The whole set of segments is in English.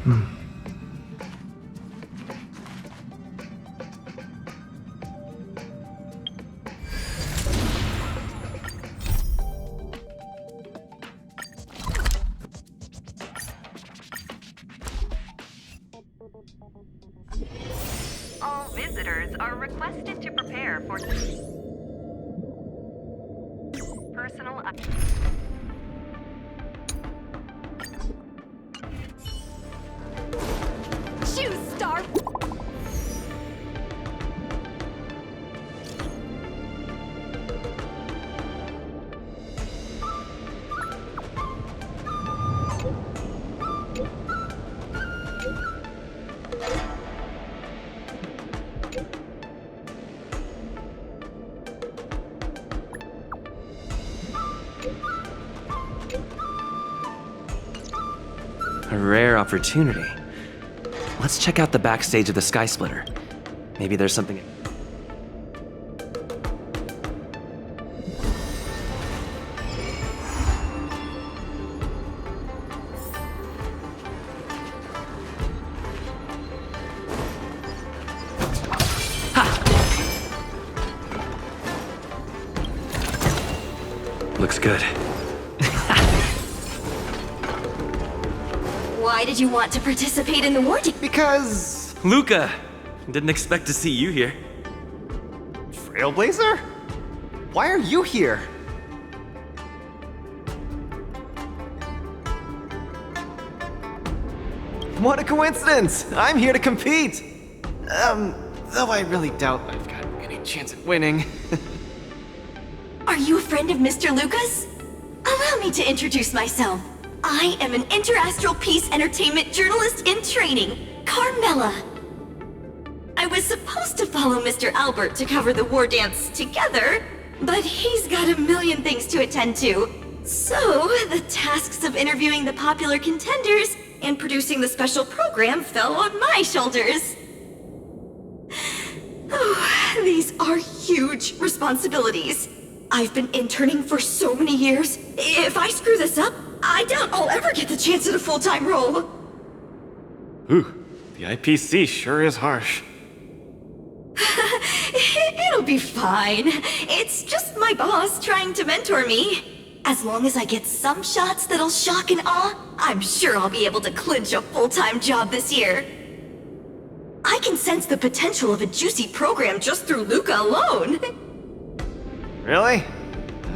All visitors are requested to prepare for personal. Choose Star. A rare opportunity. Let's check out the backstage of the Sky Splitter. Maybe there's something. Ha! Looks good. Why did you want to participate in the war? Because... Luca! Didn't expect to see you here. Trailblazer? Why are you here? What a coincidence! I'm here to compete! Though I really doubt I've got any chance at winning. Are you a friend of Mr. Lucas? Allow me to introduce myself. I am an interastral peace entertainment journalist in training, Carmela. I was supposed to follow Mr. Albert to cover the war dance together, but he's got a million things to attend to. So, the tasks of interviewing the popular contenders and producing the special program fell on my shoulders. Oh, these are huge responsibilities. I've been interning for so many years. If I screw this up, I doubt I'll ever get the chance at a full-time role. Ooh, the IPC sure is harsh. It'll be fine. It's just my boss trying to mentor me. As long as I get some shots that'll shock and awe, I'm sure I'll be able to clinch a full-time job this year. I can sense the potential of a juicy program just through Luca alone. Really?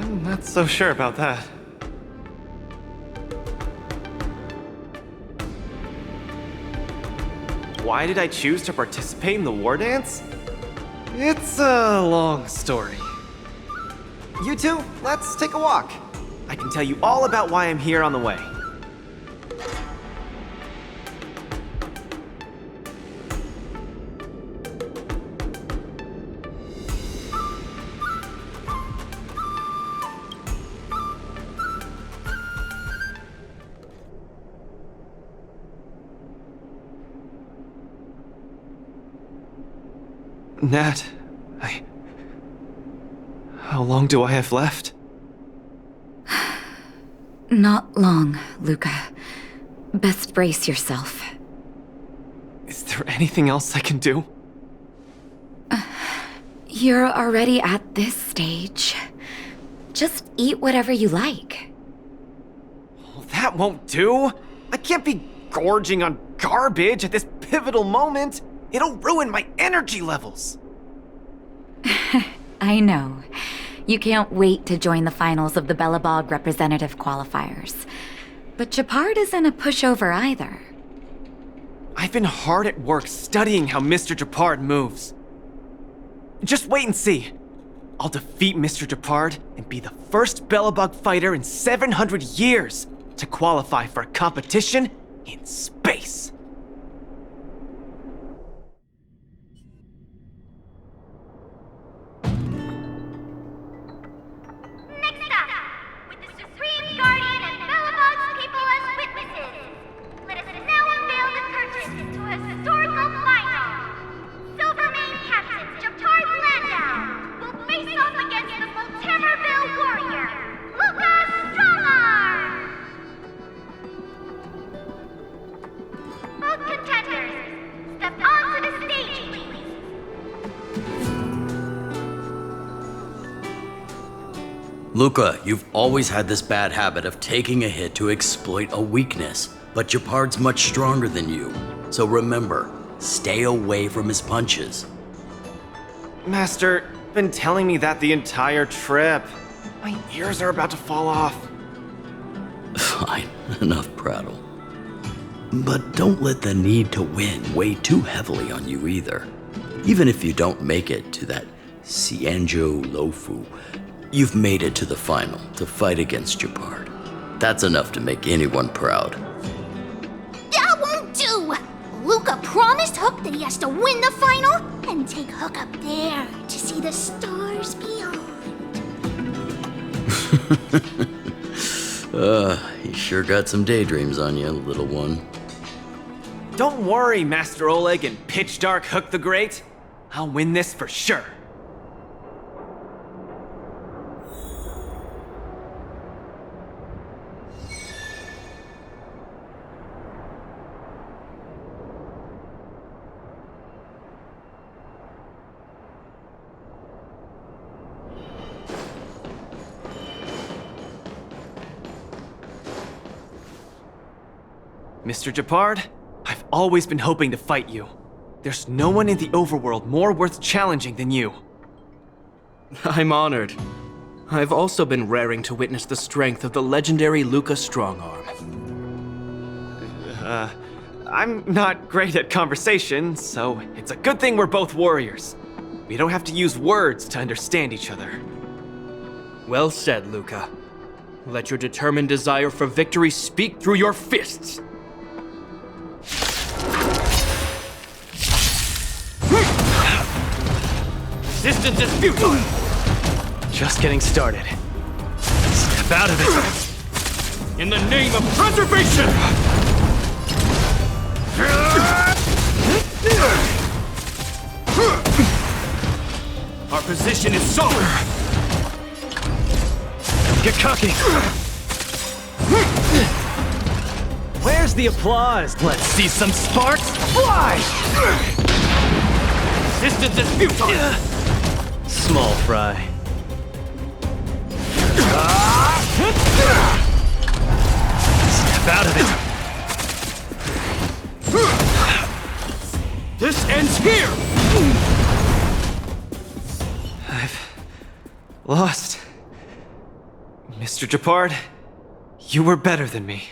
I'm not so sure about that. Why did I choose to participate in the war dance? It's a long story. You two, let's take a walk. I can tell you all about why I'm here on the way. Nat, how long do I have left? Not long, Luca. Best brace yourself. Is there anything else I can do? You're already at this stage. Just eat whatever you like. Well, that won't do. I can't be gorging on garbage at this pivotal moment. It'll ruin my energy levels. I know. You can't wait to join the finals of the Bellabog representative qualifiers. But Japard isn't a pushover either. I've been hard at work studying how Mr. Japard moves. Just wait and see. I'll defeat Mr. Japard and be the first Bellabog fighter in 700 years to qualify for a competition in space. Luca, you've always had this bad habit of taking a hit to exploit a weakness, but Gepard's much stronger than you. So remember, stay away from his punches. Master, been telling me that the entire trip. My ears are about to fall off. Fine, enough prattle. But don't let the need to win weigh too heavily on you either. Even if you don't make it to that Xianzhou Luofu, you've made it to the final to fight against Gepard. That's enough to make anyone proud. That won't do! Luca promised Hook that he has to win the final and take Hook up there to see the stars beyond. You sure got some daydreams on you, little one. Don't worry, Master Oleg and Pitch Dark Hook the Great. I'll win this for sure. Mr. Gepard, I've always been hoping to fight you. There's no one in the overworld more worth challenging than you. I'm honored. I've also been raring to witness the strength of the legendary Luca Strongarm. I'm not great at conversation, so it's a good thing we're both warriors. We don't have to use words to understand each other. Well said, Luca. Let your determined desire for victory speak through your fists. Resistance is futile! Just getting started. Step out of it! In the name of preservation! Our position is solid! Get cocky! Where's the applause? Let's see some sparks fly! Resistance is futile! Small fry. Step out of it! This ends here! I've lost. Mr. Gepard, you were better than me.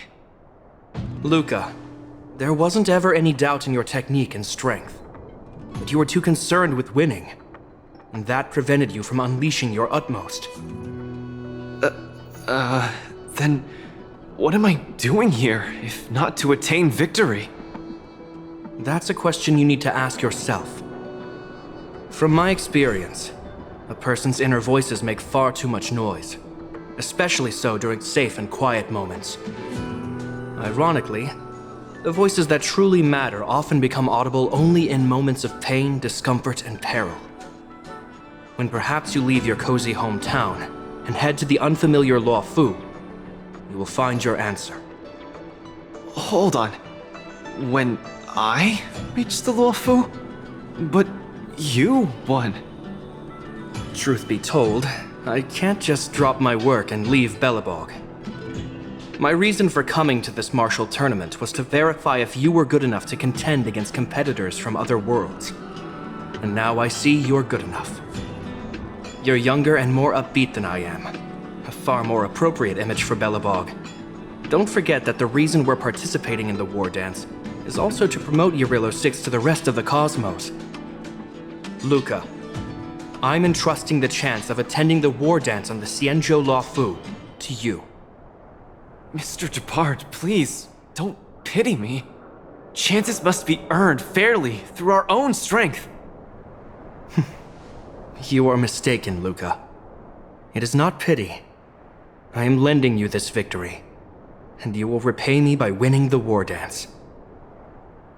Luca, there wasn't ever any doubt in your technique and strength. But you were too concerned with winning. And that prevented you from unleashing your utmost. Then what am I doing here, if not to attain victory? That's a question you need to ask yourself. From my experience, a person's inner voices make far too much noise, especially so during safe and quiet moments. Ironically, the voices that truly matter often become audible only in moments of pain, discomfort, and peril. When perhaps you leave your cozy hometown and head to the unfamiliar Luofu, you will find your answer. Hold on. When I reached the Luofu? But you won. Truth be told, I can't just drop my work and leave Belobog. My reason for coming to this martial tournament was to verify if you were good enough to contend against competitors from other worlds. And now I see you're good enough. You're younger and more upbeat than I am. A far more appropriate image for Belobog. Don't forget that the reason we're participating in the war dance is also to promote Eurilo 6 to the rest of the cosmos. Luca, I'm entrusting the chance of attending the war dance on the Xianzhou Luofu to you. Mr. Gepard, please, don't pity me. Chances must be earned fairly through our own strength. You are mistaken, Luca. It is not pity. I am lending you this victory, and you will repay me by winning the war dance.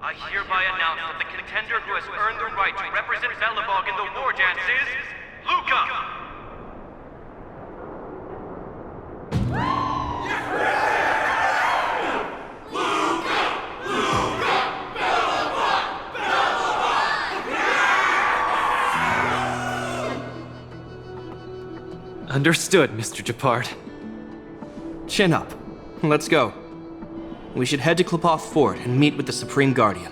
I hereby announce that the contender who has earned the right to represent Belobog in the war dance is Luca! Understood, Mr. Japard. Chin up. Let's go. We should head to Klepoth Fort and meet with the Supreme Guardian.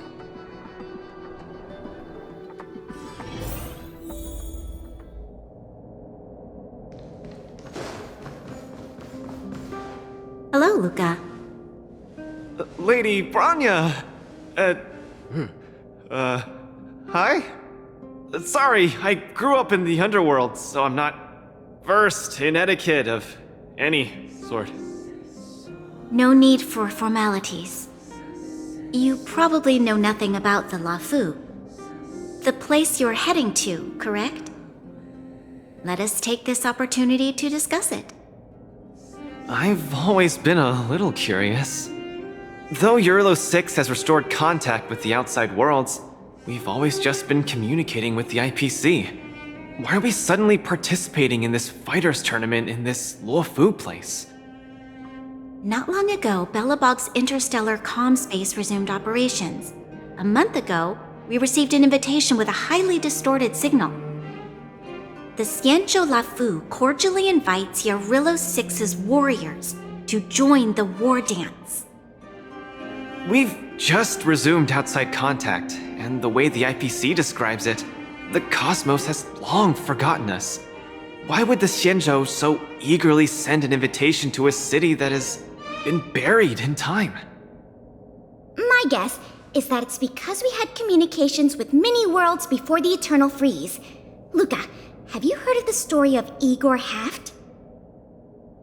Hello, Luca. Lady Branya! Hi? Sorry, I grew up in the underworld, so I'm not versed in etiquette of any sort. No need for formalities. You probably know nothing about the Lafu. The place you're heading to, correct? Let us take this opportunity to discuss it. I've always been a little curious. Though Eurilo 6 has restored contact with the outside worlds, we've always just been communicating with the IPC. Why are we suddenly participating in this fighters tournament in this Luofu place? Not long ago, Belobog's interstellar comm space resumed operations. A month ago, we received an invitation with a highly distorted signal. The Xianzhou Lafu cordially invites Eurilo 6's warriors to join the war dance. We've just resumed outside contact, and the way the IPC describes it, the cosmos has long forgotten us. Why would the Xianzhou so eagerly send an invitation to a city that has been buried in time? My guess is that it's because we had communications with many worlds before the Eternal Freeze. Luca, have you heard of the story of Igor Haft?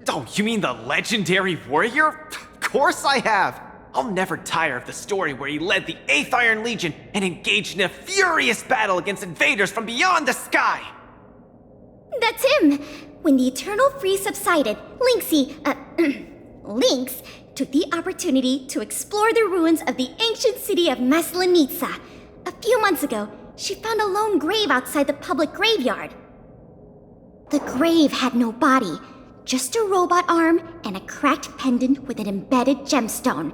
Oh, you mean the legendary warrior? Of course I have! I'll never tire of the story where he led the 8th Iron Legion and engaged in a furious battle against invaders from beyond the sky! That's him! When the Eternal Freeze subsided, Lynx took the opportunity to explore the ruins of the ancient city of Maslenitsa. A few months ago, she found a lone grave outside the public graveyard. The grave had no body, just a robot arm and a cracked pendant with an embedded gemstone.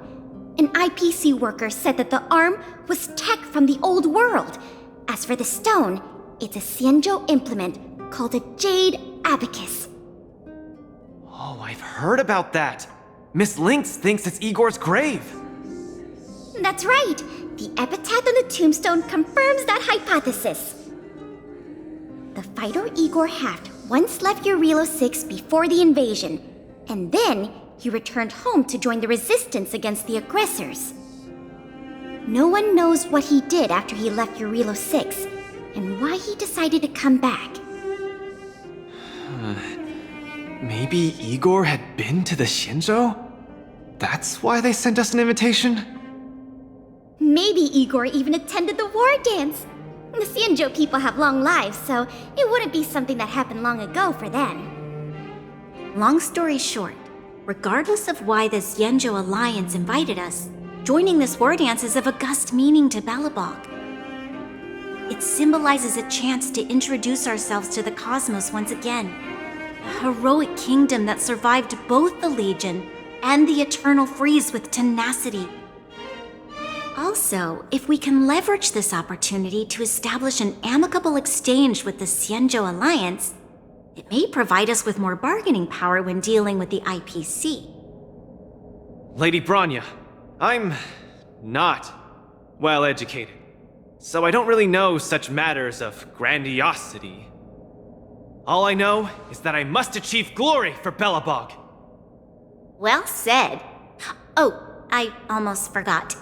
An IPC worker said that the arm was tech from the old world. As for the stone, it's a Xianzhou implement called a Jade Abacus. Oh, I've heard about that! Miss Lynx thinks it's Igor's grave! That's right! The epitaph on the tombstone confirms that hypothesis. The fighter Igor Haft once left Eurilo 6 before the invasion, and then he returned home to join the resistance against the aggressors. No one knows what he did after he left Eurilo 6, and why he decided to come back. Maybe Igor had been to the Xianzhou? That's why they sent us an invitation? Maybe Igor even attended the war dance. The Xianzhou people have long lives, so it wouldn't be something that happened long ago for them. Long story short, regardless of why the Xianzhou Alliance invited us, joining this war dance is of august meaning to Belobog. It symbolizes a chance to introduce ourselves to the cosmos once again. A heroic kingdom that survived both the Legion and the Eternal Freeze with tenacity. Also, if we can leverage this opportunity to establish an amicable exchange with the Xianzhou Alliance, it may provide us with more bargaining power when dealing with the IPC. Lady Branya, I'm not well educated, so I don't really know such matters of grandiosity. All I know is that I must achieve glory for Belobog. Well said. Oh, I almost forgot.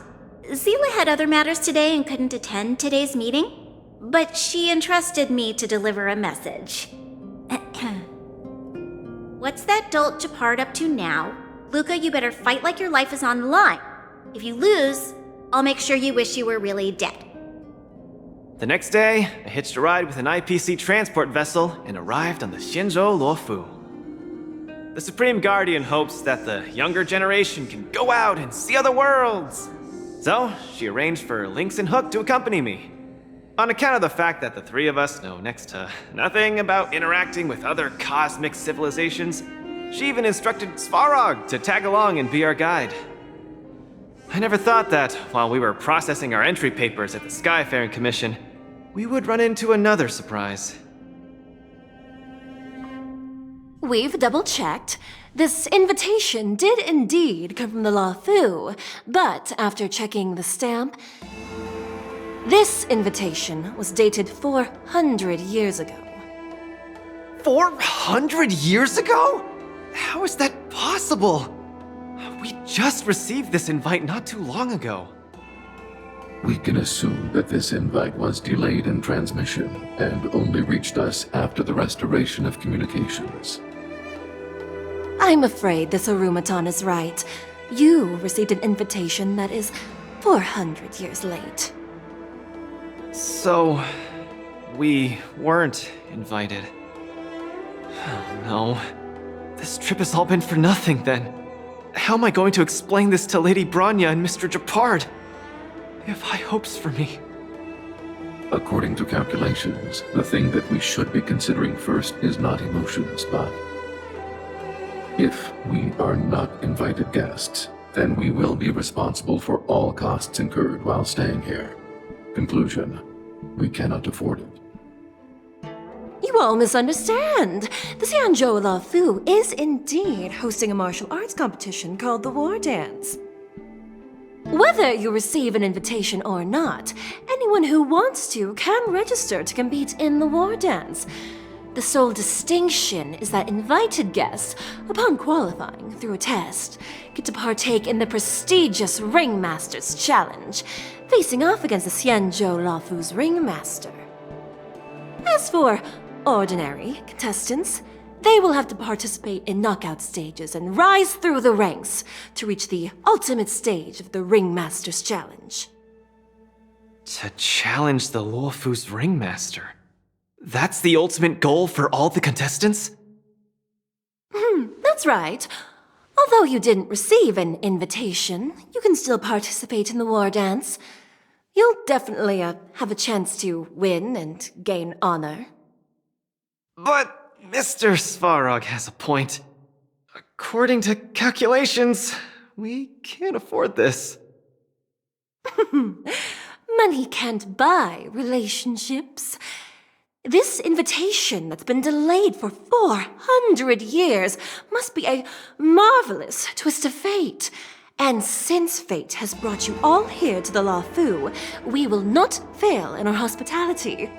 Zila had other matters today and couldn't attend today's meeting, but she entrusted me to deliver a message. What's that dolt Japard up to now? Luca, you better fight like your life is on the line. If you lose, I'll make sure you wish you were really dead. The next day, I hitched a ride with an IPC transport vessel and arrived on the Xianzhou Luofu. The Supreme Guardian hopes that the younger generation can go out and see other worlds. So, she arranged for Lynx and Hook to accompany me. On account of the fact that the three of us know next to nothing about interacting with other cosmic civilizations, she even instructed Svarog to tag along and be our guide. I never thought that, while we were processing our entry papers at the Skyfaring Commission, we would run into another surprise. We've double-checked. This invitation did indeed come from the Luofu, but after checking the stamp, this invitation was dated 400 years ago. 400 years ago? How is that possible? We just received this invite not too long ago. We can assume that this invite was delayed in transmission and only reached us after the restoration of communications. I'm afraid this Arumaton is right. You received an invitation that is 400 years late. So, we weren't invited. Oh no. This trip has all been for nothing then. How am I going to explain this to Lady Bronya and Mr. Japard? They have high hopes for me. According to calculations, the thing that we should be considering first is not emotions, but if we are not invited guests, then we will be responsible for all costs incurred while staying here. Conclusion, we cannot afford it. You all misunderstand. The Xianzhou Luofu is indeed hosting a martial arts competition called the War Dance. Whether you receive an invitation or not, anyone who wants to can register to compete in the War Dance. The sole distinction is that invited guests, upon qualifying through a test, get to partake in the prestigious Ringmaster's Challenge, facing off against the Xianzhou Luofu's Ringmaster. As for ordinary contestants, they will have to participate in knockout stages and rise through the ranks to reach the ultimate stage of the Ringmaster's Challenge. To challenge the Luofu's Ringmaster? That's the ultimate goal for all the contestants? That's right. Although you didn't receive an invitation, you can still participate in the War Dance. You'll definitely have a chance to win and gain honor. But Mr. Svarog has a point. According to calculations, we can't afford this. Money can't buy relationships. This invitation that's been delayed for 400 years must be a marvelous twist of fate. And since fate has brought you all here to the Luofu, we will not fail in our hospitality.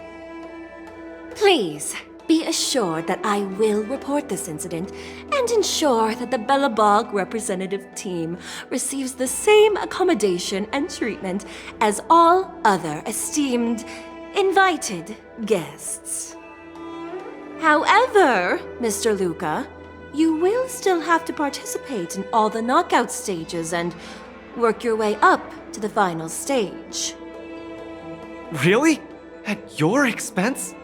Please, be assured that I will report this incident and ensure that the Belobog representative team receives the same accommodation and treatment as all other esteemed invited guests. However, Mr. Luca, you will still have to participate in all the knockout stages and work your way up to the final stage. Really? At your expense?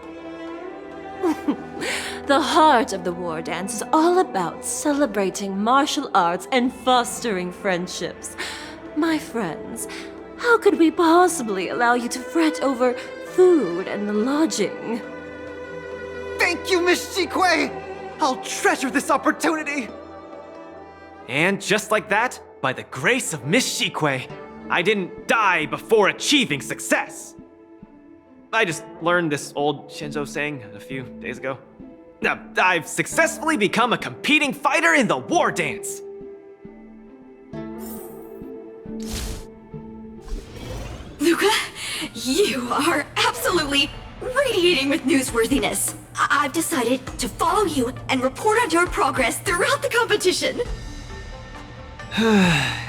The heart of the War Dance is all about celebrating martial arts and fostering friendships. My friends, how could we possibly allow you to fret over food and lodging? Thank you, Miss Shikue! I'll treasure this opportunity! And just like that, by the grace of Miss Shikue, I didn't die before achieving success! I just learned this old Shinzo saying a few days ago. I've successfully become a competing fighter in the War Dance! Luca, you are absolutely radiating with newsworthiness. I've decided to follow you and report on your progress throughout the competition.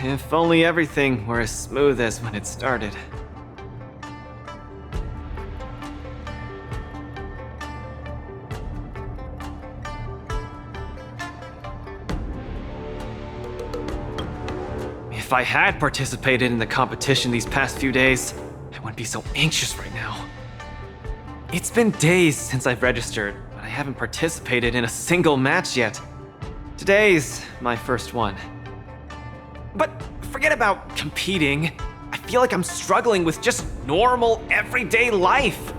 If only everything were as smooth as when it started. If I had participated in the competition these past few days, I wouldn't be so anxious right now. It's been days since I've registered, but I haven't participated in a single match yet. Today's my first one. But forget about competing. I feel like I'm struggling with just normal, everyday life.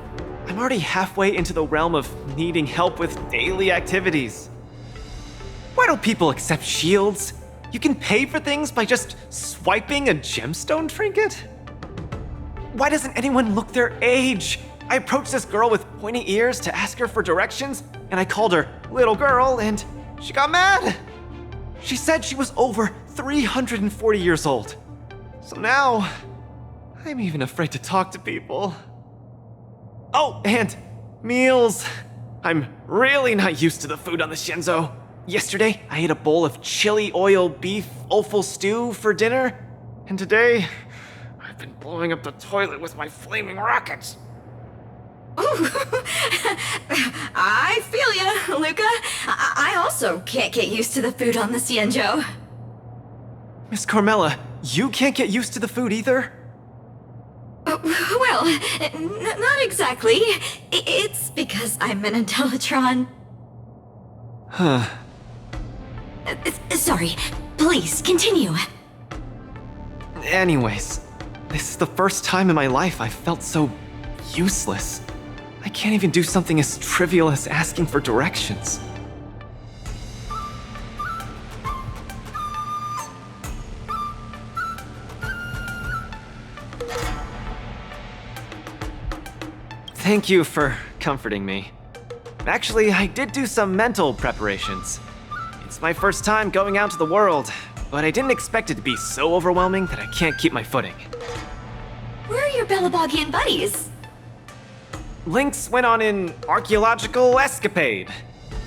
I'm already halfway into the realm of needing help with daily activities. Why don't people accept shields? You can pay for things by just swiping a gemstone trinket? Why doesn't anyone look their age? I approached this girl with pointy ears to ask her for directions, and I called her little girl, and She got mad! She said she was over 340 years old. So now, I'm even afraid to talk to people. Oh, and meals. I'm really not used to the food on the Shinzo. Yesterday, I ate a bowl of chili oil beef offal stew for dinner. And today, I've been blowing up the toilet with my flaming rockets. I feel ya, Luca. I also can't get used to the food on the Xianzhou. Miss Carmela, you can't get used to the food either? Well, not exactly. It's because I'm an Intellitron. Huh. Sorry. Please, continue. Anyways, this is the first time in my life I've felt so useless. I can't even do something as trivial as asking for directions. Thank you for comforting me. Actually, I did do some mental preparations. It's my first time going out to the world, but I didn't expect it to be so overwhelming that I can't keep my footing. Where are your Belabogian buddies? Lynx went on an archaeological escapade.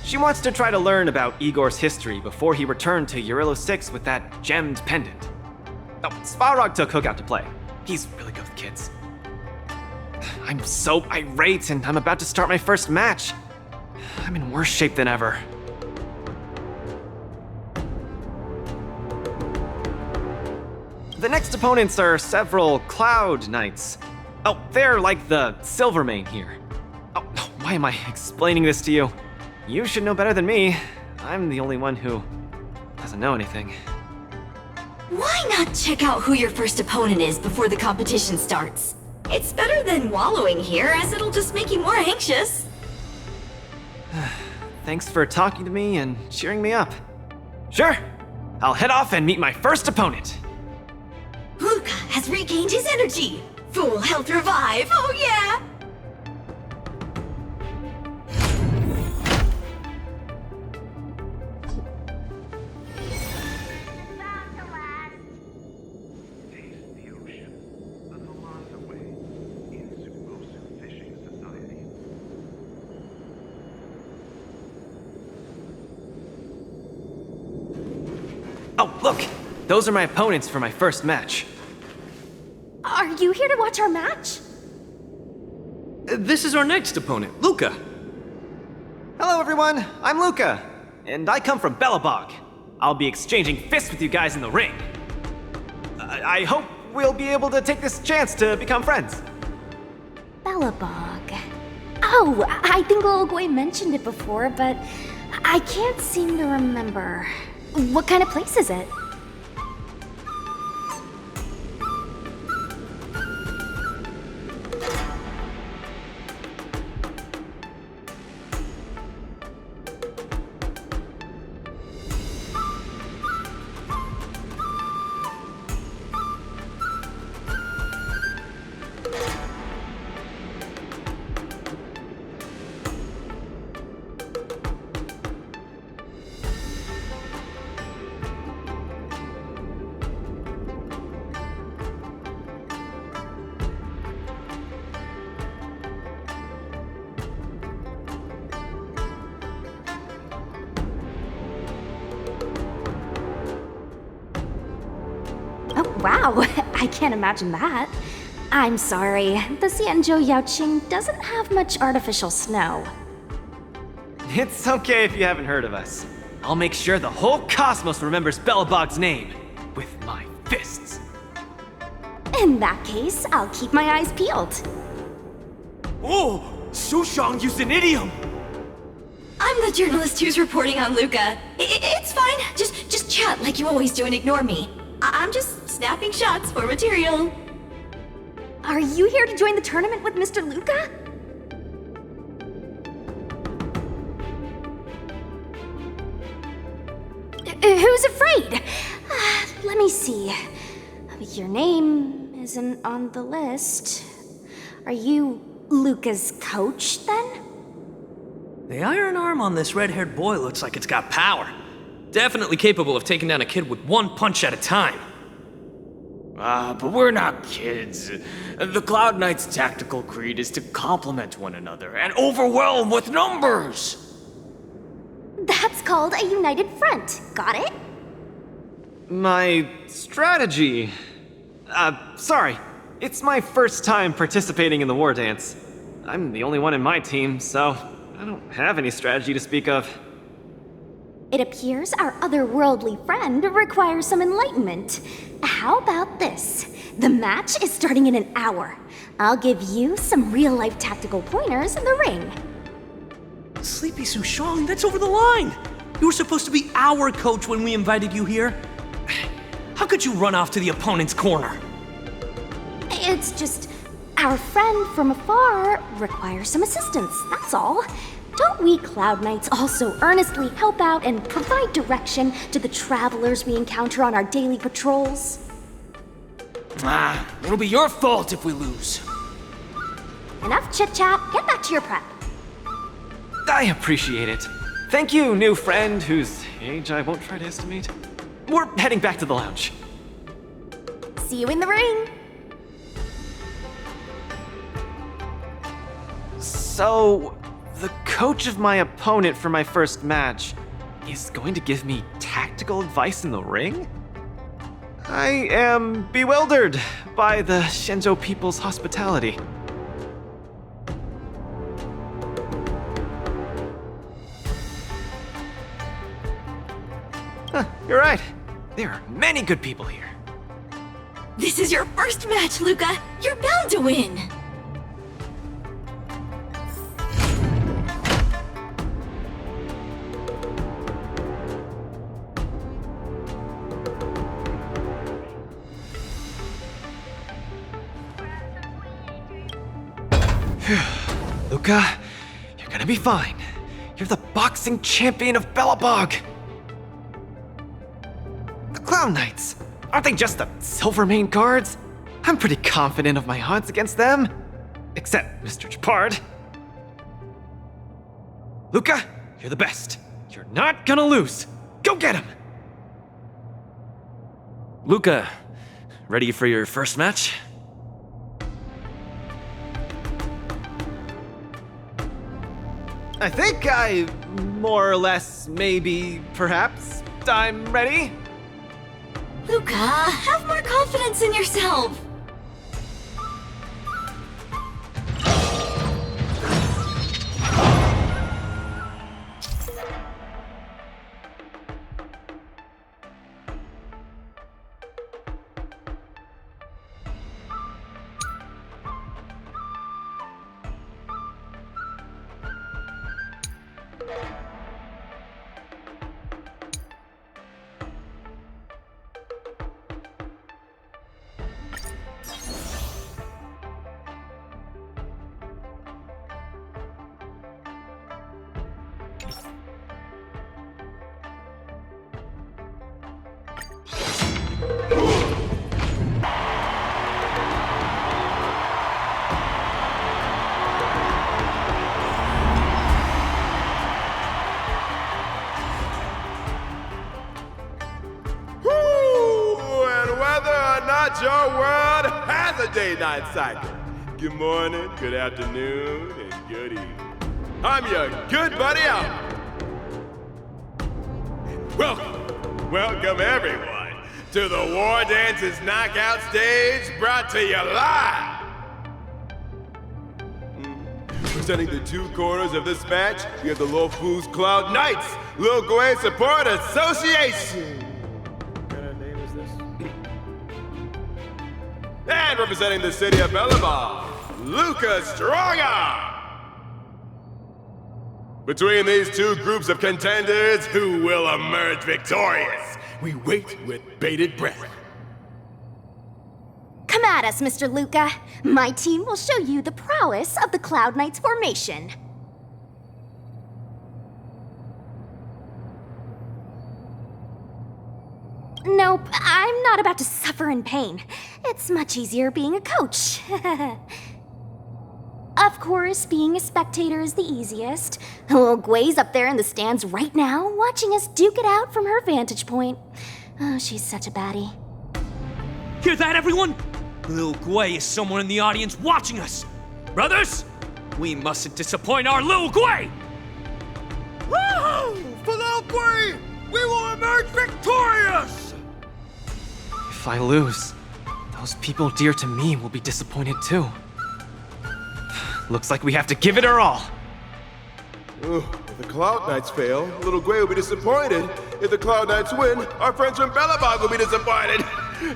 She wants to try to learn about Igor's history before he returned to Urilla 6 with that gemmed pendant. Oh, Svarog took Hook out to play. He's really good with kids. I'm so irate and I'm about to start my first match. I'm in worse shape than ever. The next opponents are several Cloud Knights. Oh, they're like the Silvermane here. Oh, why am I explaining this to you? You should know better than me. I'm the only one who doesn't know anything. Why not check out who your first opponent is before the competition starts? It's better than wallowing here, as it'll just make you more anxious. Thanks for talking to me and cheering me up. Sure, I'll head off and meet my first opponent. Luca has regained his energy. Full health revive, oh yeah! Taste the ocean. The Malasa Way in Tsukumosu Fishing Society. Oh, look! Those are my opponents for my first match. Are you here to watch our match? This is our next opponent, Luca. Hello, everyone. I'm Luca, and I come from Belobog. I'll be exchanging fists with you guys in the ring. I hope we'll be able to take this chance to become friends. Belobog. Oh, I think Little Gui mentioned it before, but I can't seem to remember. What kind of place is it? Oh, wow. I can't imagine that. I'm sorry. The Xianzhou Yaoqing doesn't have much artificial snow. It's okay if you haven't heard of us. I'll make sure the whole cosmos remembers Belobog's name with my fists. In that case, I'll keep my eyes peeled. Oh, Sushang used an idiom! I'm the journalist who's reporting on Luca. It's fine. Just chat like you always do and ignore me. I'm just snapping shots for material. Are you here to join the tournament with Mr. Luca? Who's afraid? Let me see. Your name isn't on the list. Are you Luca's coach, then? The iron arm on this red-haired boy looks like it's got power. Definitely capable of taking down a kid with one punch at a time. But we're not kids. The Cloud Knight's tactical creed is to complement one another and overwhelm with numbers! That's called a united front. Got it? My strategy... sorry. It's my first time participating in the war dance. I'm the only one in my team, so I don't have any strategy to speak of. It appears our otherworldly friend requires some enlightenment. How about this? The match is starting in an hour. I'll give you some real-life tactical pointers in the ring. Sleepy Sushong, that's over the line! You were supposed to be our coach when we invited you here. How could you run off to the opponent's corner? It's just, our friend from afar requires some assistance, that's all. Don't we Cloud Knights also earnestly help out and provide direction to the travelers we encounter on our daily patrols? It'll be your fault if we lose. Enough chit-chat, get back to your prep. I appreciate it. Thank you, new friend whose age I won't try to estimate. We're heading back to the lounge. See you in the ring! So, the coach of my opponent for my first match is going to give me tactical advice in the ring? I am bewildered by the Shenzhou people's hospitality. You're right. There are many good people here. This is your first match, Luca. You're bound to win. Luca, you're gonna be fine. You're the boxing champion of Belobog. The Clown Knights, aren't they just the Silvermane guards? I'm pretty confident of my odds against them. Except Mr. Japard. Luca, you're the best. You're not gonna lose. Go get him! Luca, ready for your first match? I think more or less, maybe, perhaps, I'm ready. Luca, have more confidence in yourself. Your world has a day-night cycle. Good morning, good afternoon, and good evening. I'm your good buddy Albert. Welcome everyone to the War Dance's knockout stage, brought to you live. Presenting the two corners of this match, we have the Lofu's Cloud Knights Local Support Association. What kind of name is this? And representing the city of Belobog, Luca Strongarm. Between these two groups of contenders, who will emerge victorious? We wait with bated breath. Come at us, Mr. Luca. My team will show you the prowess of the Cloud Knights formation. Nope, I'm not about to suffer in pain. It's much easier being a coach. Of course, being a spectator is the easiest. Little Gwei's up there in the stands right now, watching us duke it out from her vantage point. Oh, she's such a baddie. Hear that, everyone? Lil Gwei is someone in the audience watching us. Brothers, we mustn't disappoint our Lil Gwei! Woohoo! For Lil Gwei, we will emerge victorious! If I lose, those people dear to me will be disappointed too. Looks like we have to give it our all. If the Cloud Knights fail, Little Gwei will be disappointed. If the Cloud Knights win, our friends from Belobog will be disappointed.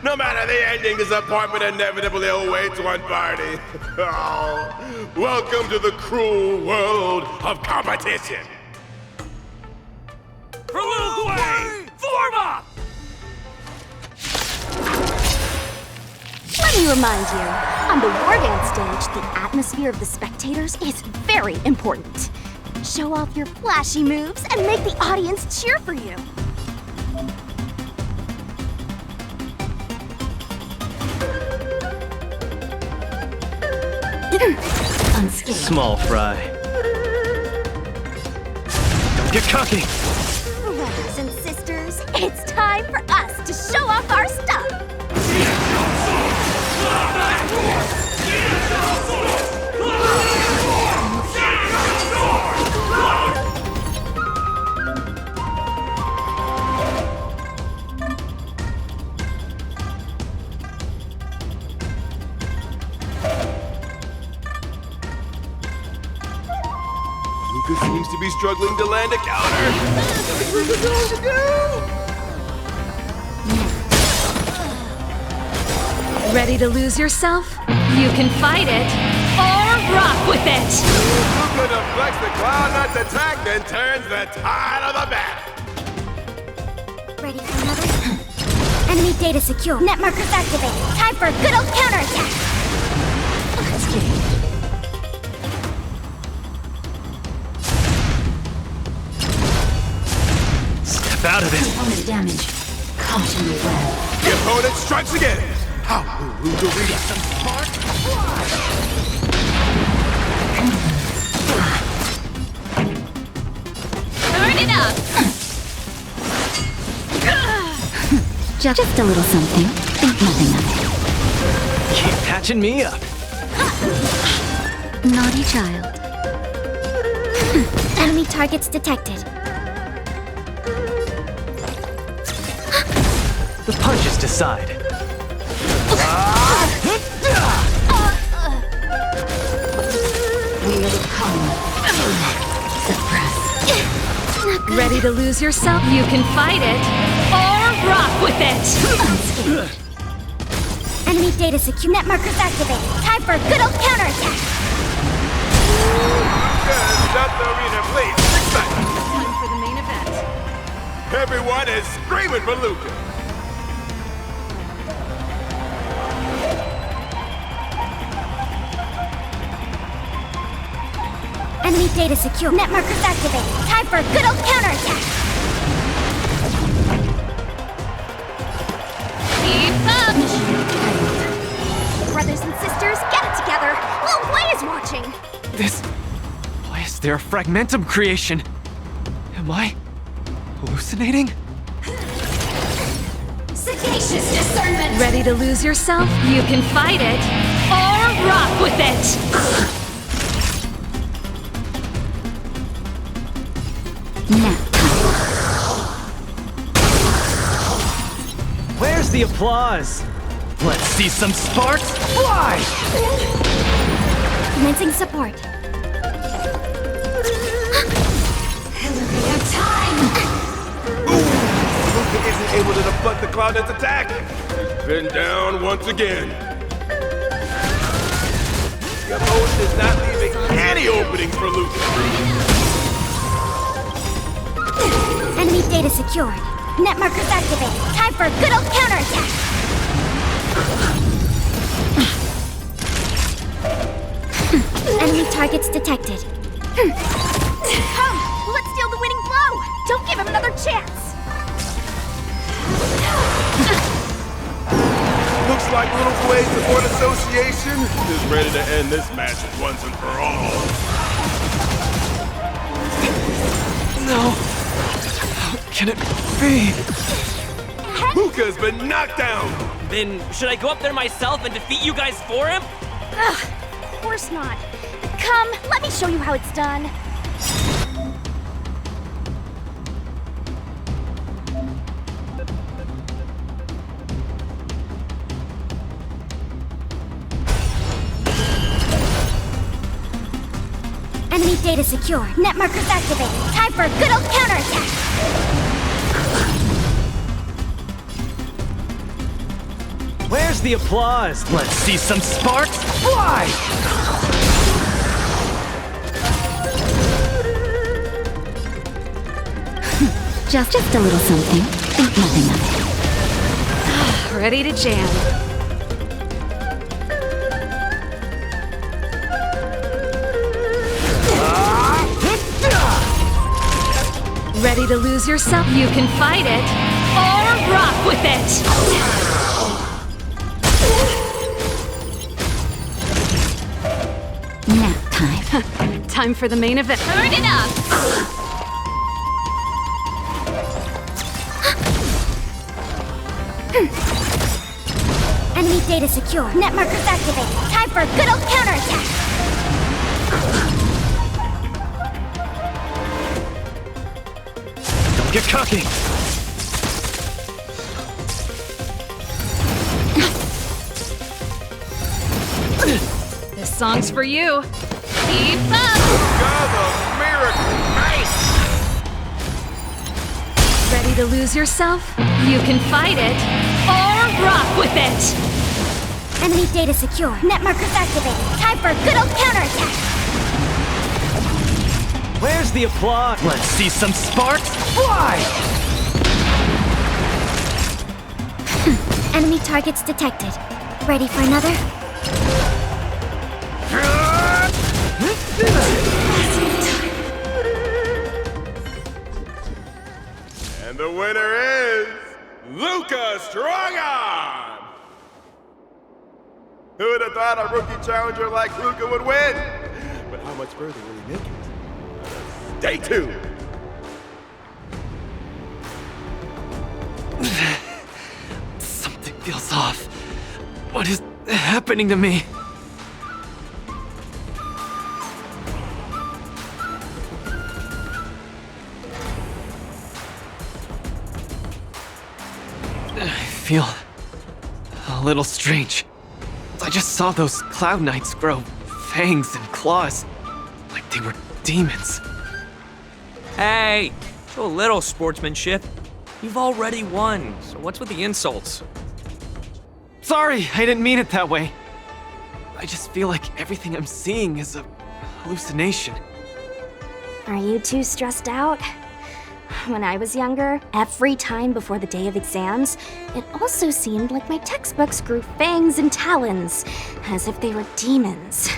No matter the ending, disappointment inevitably awaits one party. Oh, welcome to the cruel world of competition. For Lil Gwei, form up! Let me remind you, on the war dance stage, the atmosphere of the spectators is very important. Show off your flashy moves and make the audience cheer for you. Unscathed. Small fry. Don't get cocky! Brothers and sisters, it's time for us to show off our stuff. Lucas seems to be struggling to land a counter. What are we going to do? Ready to lose yourself? You can fight it, or rock with it! Luca deflects the Cloud Knight's attack and turns the tide of the battle. Ready for another? Enemy data secure. Net markers activated. Time for a good old counterattack. Step out of it! Opponent damage. Caution the web. The opponent strikes again. How will Luca read some spark? Turn it up! Just a little something. Think nothing of Keep patching me up. it. Naughty child. Enemy targets detected. The punches decide. We will come. Suppress. Ready to lose yourself? You can fight it, or rock with it! Unscathed. Enemy data secure. Net markers activated. Time for a good old counterattack. Shut the arena, please. 6 seconds. Time for the main event. Everyone is screaming for Luca. Enemy data secure. Net markers activated. Time for a good old counterattack. Keep up! Brothers and sisters, get it together. Lil Gwei is watching. Why is there a fragmentum creation? Am I hallucinating? Sagacious discernment. Ready to lose yourself? You can fight it, or rock with it! Where's the applause? Let's see some sparks fly! Commencing support. Elevator time. Luca isn't able to deflect the Cloud Knight's attack. He's been down once again. The opponent is not leaving any openings for Luca. Enemy data secured. Net markers activated. Time for a good old counterattack. Enemy targets detected. Come, let's steal the winning blow. Don't give him another chance. Looks like Little Blade Support Association is ready to end this match once and for all. No. How can it be? Luca's been knocked down! Then should I go up there myself and defeat you guys for him? Ugh, of course not. Come, let me show you how it's done. Enemy data secure. Net markers activated. Time for a good old counterattack. Where's the applause? Let's see some sparks fly! Just a little something. Think nothing of it. Ready to jam. Ready to lose yourself? You can fight it, or rock with it! Nap time. Time for the main event. Turn it up! Enemy data secure. Net markers activated. Time for a good old counterattack. Don't get cocky! This song's for you. Keep up! God, a miracle! Nice! Ready to lose yourself? You can fight it, or rock with it! Enemy data secure. Net markers activated. Time for a good old counterattack. Where's the applause? Let's see some sparks fly! Enemy targets detected. Ready for another? And the winner is Luca Strongarm! Who would have thought a rookie challenger like Luca would win? But how much further will he make it? Stay tuned! Something feels off. What is happening to me? I feel a little strange. I just saw those Cloud Knights grow fangs and claws, like they were demons. Hey, show a little sportsmanship. You've already won, so what's with the insults? Sorry, I didn't mean it that way. I just feel like everything I'm seeing is a hallucination. Are you too stressed out? When I was younger, every time before the day of exams, it also seemed like my textbooks grew fangs and talons, as if they were demons.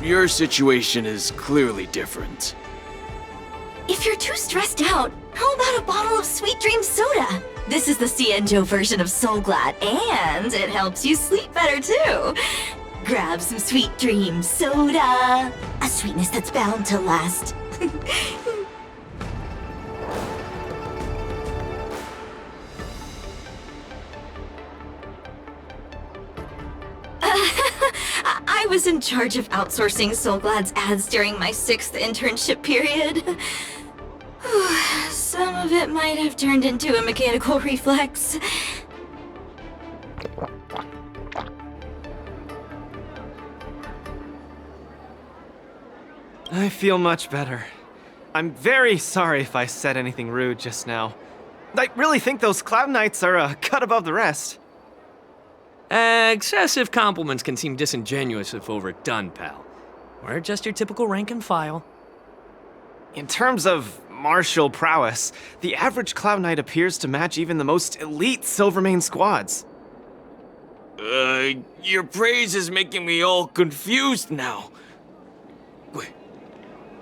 Your situation is clearly different. If you're too stressed out, how about a bottle of Sweet Dream Soda? This is the Cienjo version of Soul Glad, and it helps you sleep better too. Grab some Sweet Dream Soda, a sweetness that's bound to last. I was in charge of outsourcing Soul Glad's ads during my 6th internship period. Some of it might have turned into a mechanical reflex. I feel much better. I'm very sorry if I said anything rude just now. I really think those Cloud Knights are a cut above the rest. Excessive compliments can seem disingenuous if overdone, pal. We're just your typical rank and file. In terms of martial prowess, the average Cloud Knight appears to match even the most elite Silvermane squads. Your praise is making me all confused now. Wait,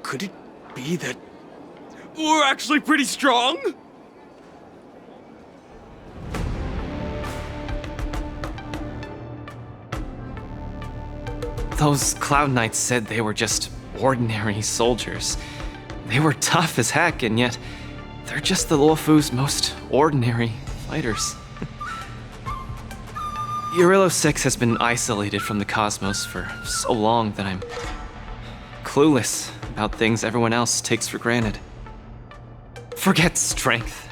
could it be that we're actually pretty strong? Those Cloud Knights said they were just ordinary soldiers. They were tough as heck, and yet they're just the Luofu's most ordinary fighters. Urillo 6 has been isolated from the cosmos for so long that I'm clueless about things everyone else takes for granted. Forget strength.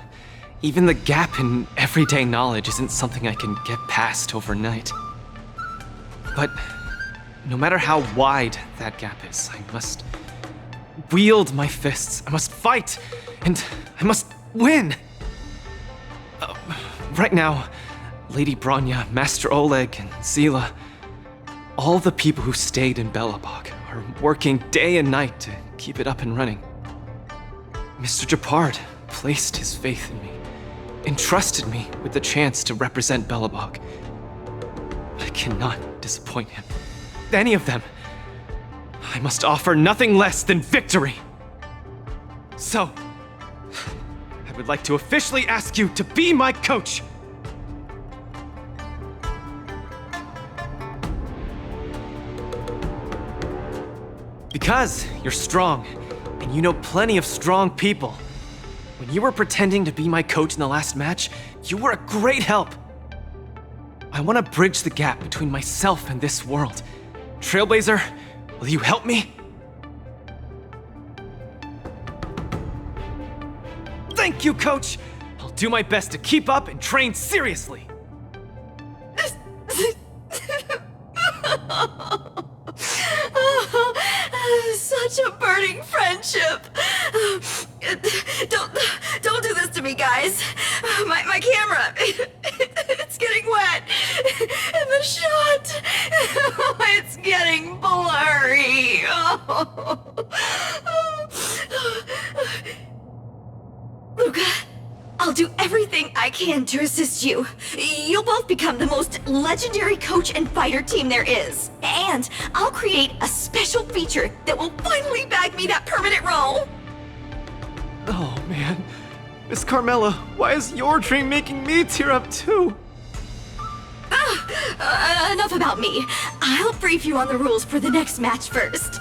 Even the gap in everyday knowledge isn't something I can get past overnight. But no matter how wide that gap is, I must wield my fists. I must fight, and I must win. Right now, Lady Bronya, Master Oleg, and Zila, all the people who stayed in Belobog are working day and night to keep it up and running. Mr. Japard placed his faith in me, entrusted me with the chance to represent Belobog. I cannot disappoint him. Any of them. I must offer nothing less than victory. So, I would like to officially ask you to be my coach. Because you're strong, and you know plenty of strong people. When you were pretending to be my coach in the last match, you were a great help. I want to bridge the gap between myself and this world. Trailblazer, will you help me? Thank you, Coach! I'll do my best to keep up and train seriously. Such a burning friendship. Don't do this to me, guys. My camera, it's getting wet. And the shot, it's getting blurry. Luca, I'll do everything I can to assist you. You'll both become the most legendary coach and fighter team there is. And I'll create a special feature that will finally bag me that permanent role. Oh man, Miss Carmela, why is your dream making me tear up too? Enough about me. I'll brief you on the rules for the next match first.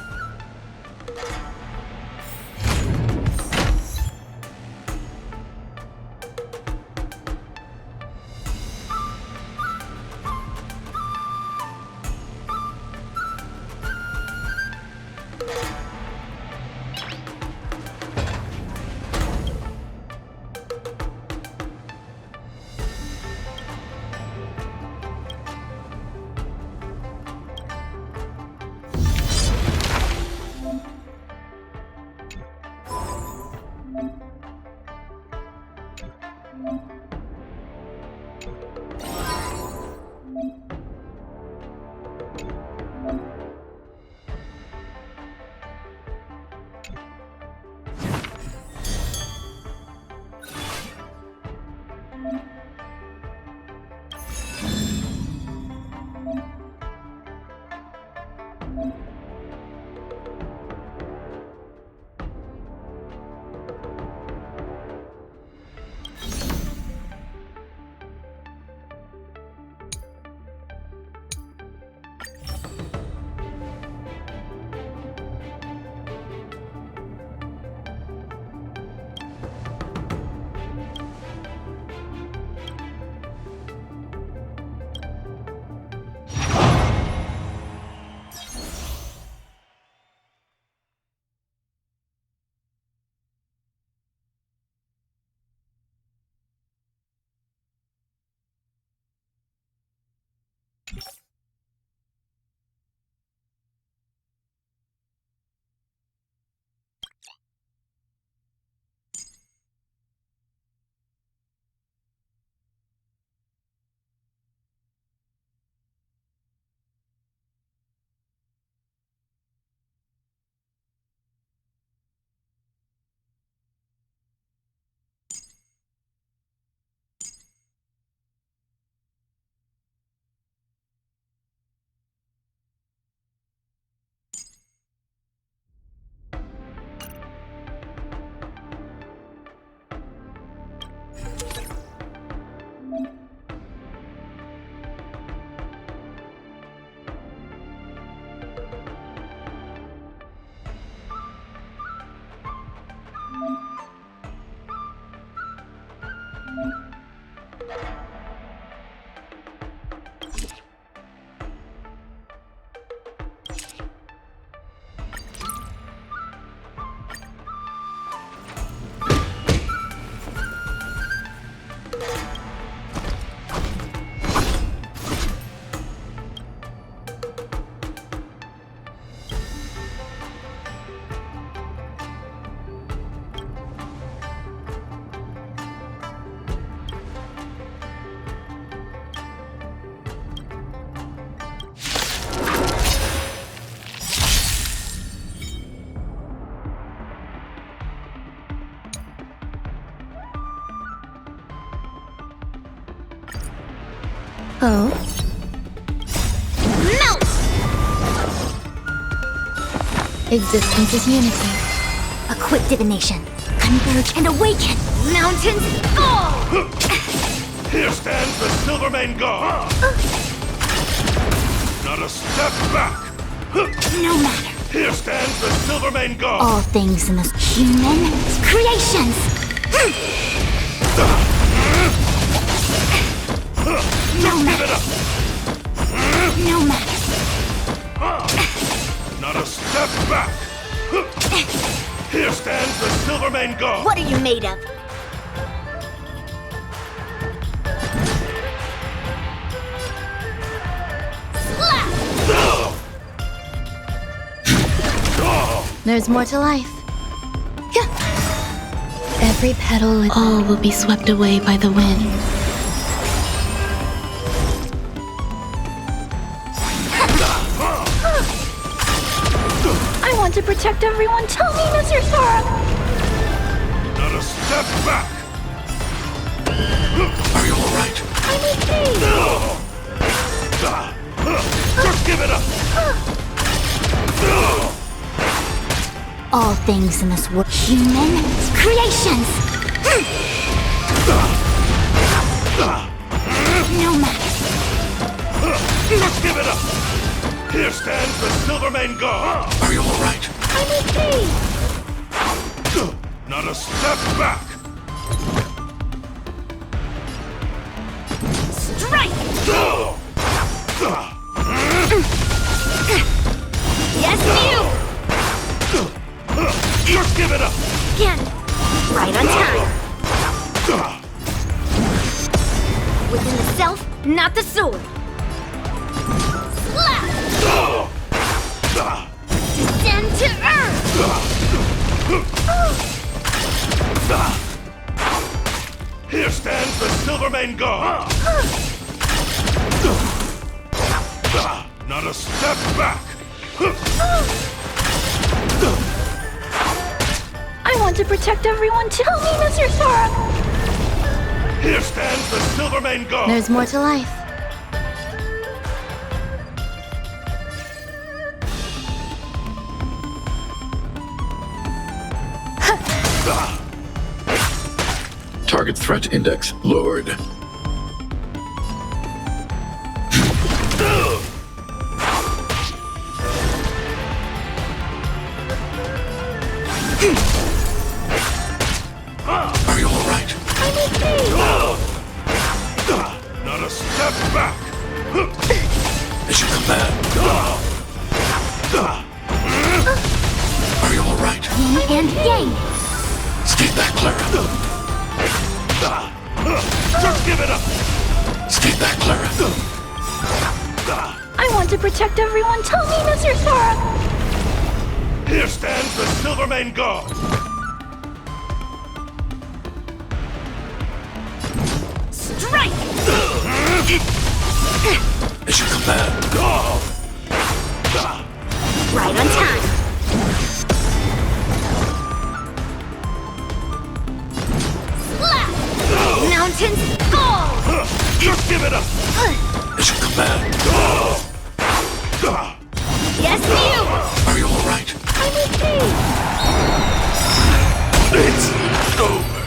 Oh? Melt! Existence is unity. Equip divination. Converge and awaken! Mountains fall! Here stands the Silvermane God! Not a step back! No matter. Here stands the Silvermane God! All things in this human creations! No matter. No matter. Not a step back! Here stands the Silvermane God! What are you made of? There's more to life. Every petal, all will be swept away by the wind. I want to protect everyone. Tell me, Mr. Sora. Not a step back! Are you alright? I'm okay. Just give it up! All things in this world, human creations. No matter. Just give it up! Here stands the Silvermane God! Are you alright? I'm okay. Not a step back! Strike! Yes, you! Just give it up! Again. Right on time. Within the self, not the sword. Slap! Descend to earth! Here stands the Silvermane God! Not a step back! I want to protect everyone. Tell me, Mr. Sora. Here stands the Silvermane God! There's more to life. Target threat index lowered. Are you alright? I'm okay. Not a step back! As you command. Are you alright? Yin and yang. Stay back, Clara. Just give it up! Stay back, Clara. I want to protect everyone. Tell me, Mr. Sora. Here stands the Silvermane God! Strike! As you command. Right on time. Slap! Mountains fall! Just give it up! As you command. Yes, you! Are you alright? I'm okay. It's over!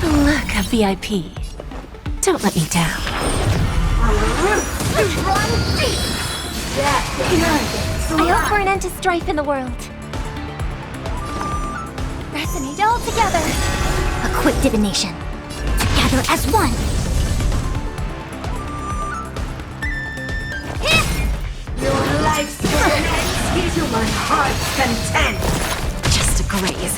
Look, a VIP. Don't let me down. I hope for an end to strife in the world. Resonate all together. A quick divination. Together as one. Your life's gives you my heart's content. Just a graze.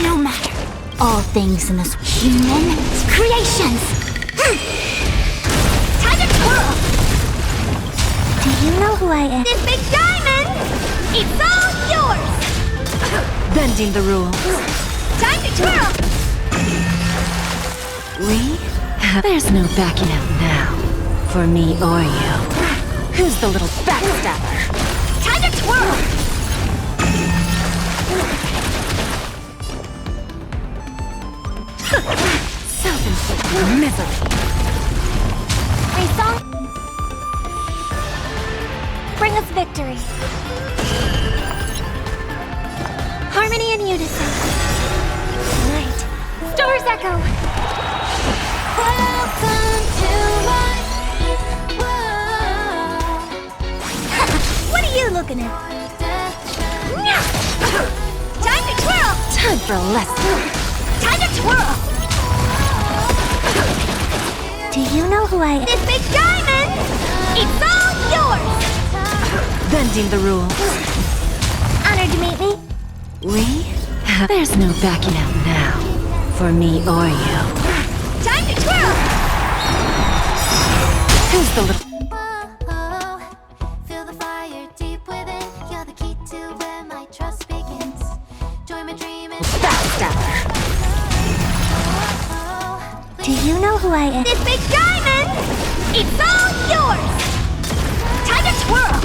No matter. All things in this human creations. Time to twirl. Do you know who I am? This big diamond! It's all yours! Bending the rules. Time to twirl! There's no backing out now. For me or you. Who's the little backstabber? Time to twirl! Self-inflicted misery. A song bring us victory. Harmony and unison. Tonight, stars echo. Welcome to my world. What are you looking at? Time to twirl! Time for a lesson. Time to twirl! Do you know who I am? This big diamond! It's all yours! Bending the rules. Honored to meet me. There's no backing out now. For me or you. Time to twirl! Who's the little... Feel the fire deep within. You're the key to where my trust begins. Join my dream and... Backstabber. Do you know who I am? This big diamond! It's all yours! Time to twirl!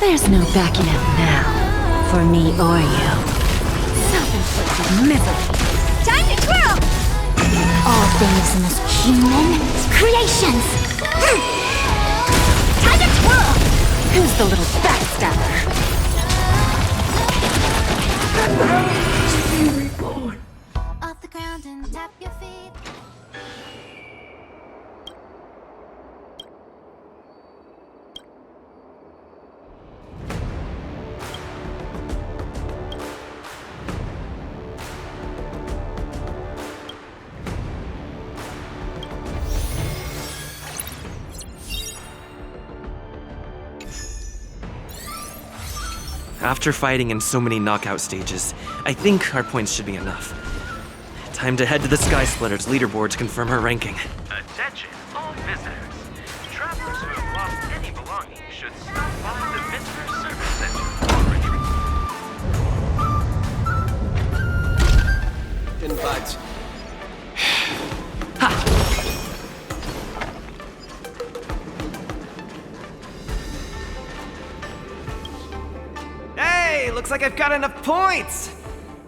There's no backing out now. For me or you. Self-inflicted misery. Time to twirl! All things in this human creations. Time to twirl! Who's the little backstabber? Off the ground and tap your feet. After fighting in so many knockout stages, I think our points should be enough. Time to head to the Sky Splitter's leaderboard to confirm her ranking. Attention, all visitors. Travelers who have lost any belongings should stop by the Visitor Service Center for retreat. Invite. Hey, looks like I've got enough points!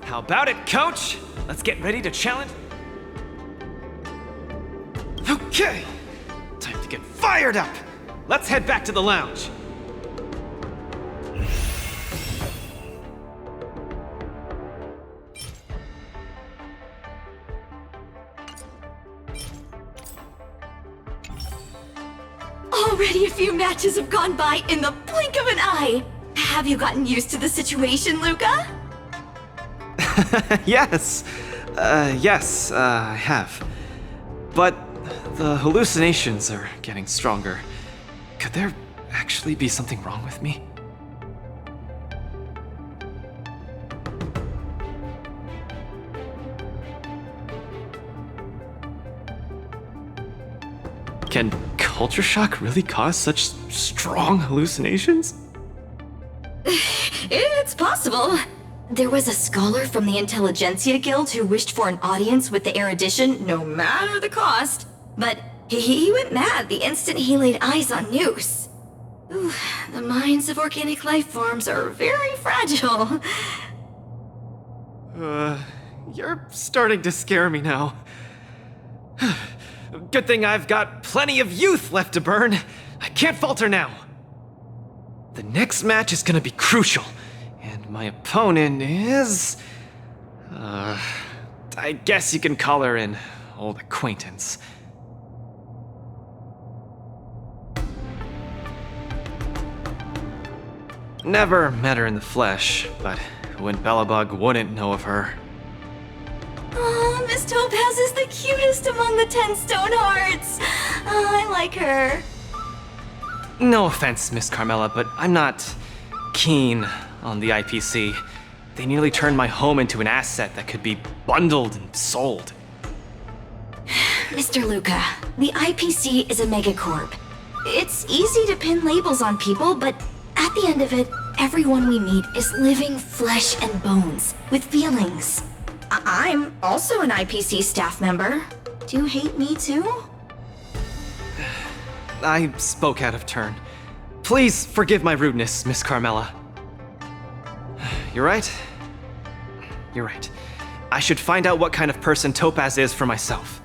How about it, coach? Let's get ready to challenge. Okay! Time to get fired up! Let's head back to the lounge. Already a few matches have gone by in the blink of an eye. Have you gotten used to the situation, Luca? Yes. Yes, I have. But the hallucinations are getting stronger. Could there actually be something wrong with me? Can culture shock really cause such strong hallucinations? It's possible. There was a scholar from the Intelligentsia Guild who wished for an audience with the erudition, no matter the cost. But he went mad the instant he laid eyes on Noose. Ooh, the minds of organic life forms are very fragile. You're starting to scare me now. Good thing I've got plenty of youth left to burn. I can't falter now. The next match is gonna be crucial, and my opponent is... I guess you can call her an old acquaintance. Never met her in the flesh, but when Belobog wouldn't know of her. Oh, Miss Topaz is the cutest among the 10 stone hearts. Oh, I like her. No offense, Miss Carmela, but I'm not keen on the IPC. They nearly turned my home into an asset that could be bundled and sold. Mr. Luca, the IPC is a megacorp. It's easy to pin labels on people, but at the end of it, everyone we meet is living flesh and bones, with feelings. I'm also an IPC staff member. Do you hate me too? I spoke out of turn. Please forgive my rudeness, Miss Carmela. You're right. You're right. I should find out what kind of person Topaz is for myself.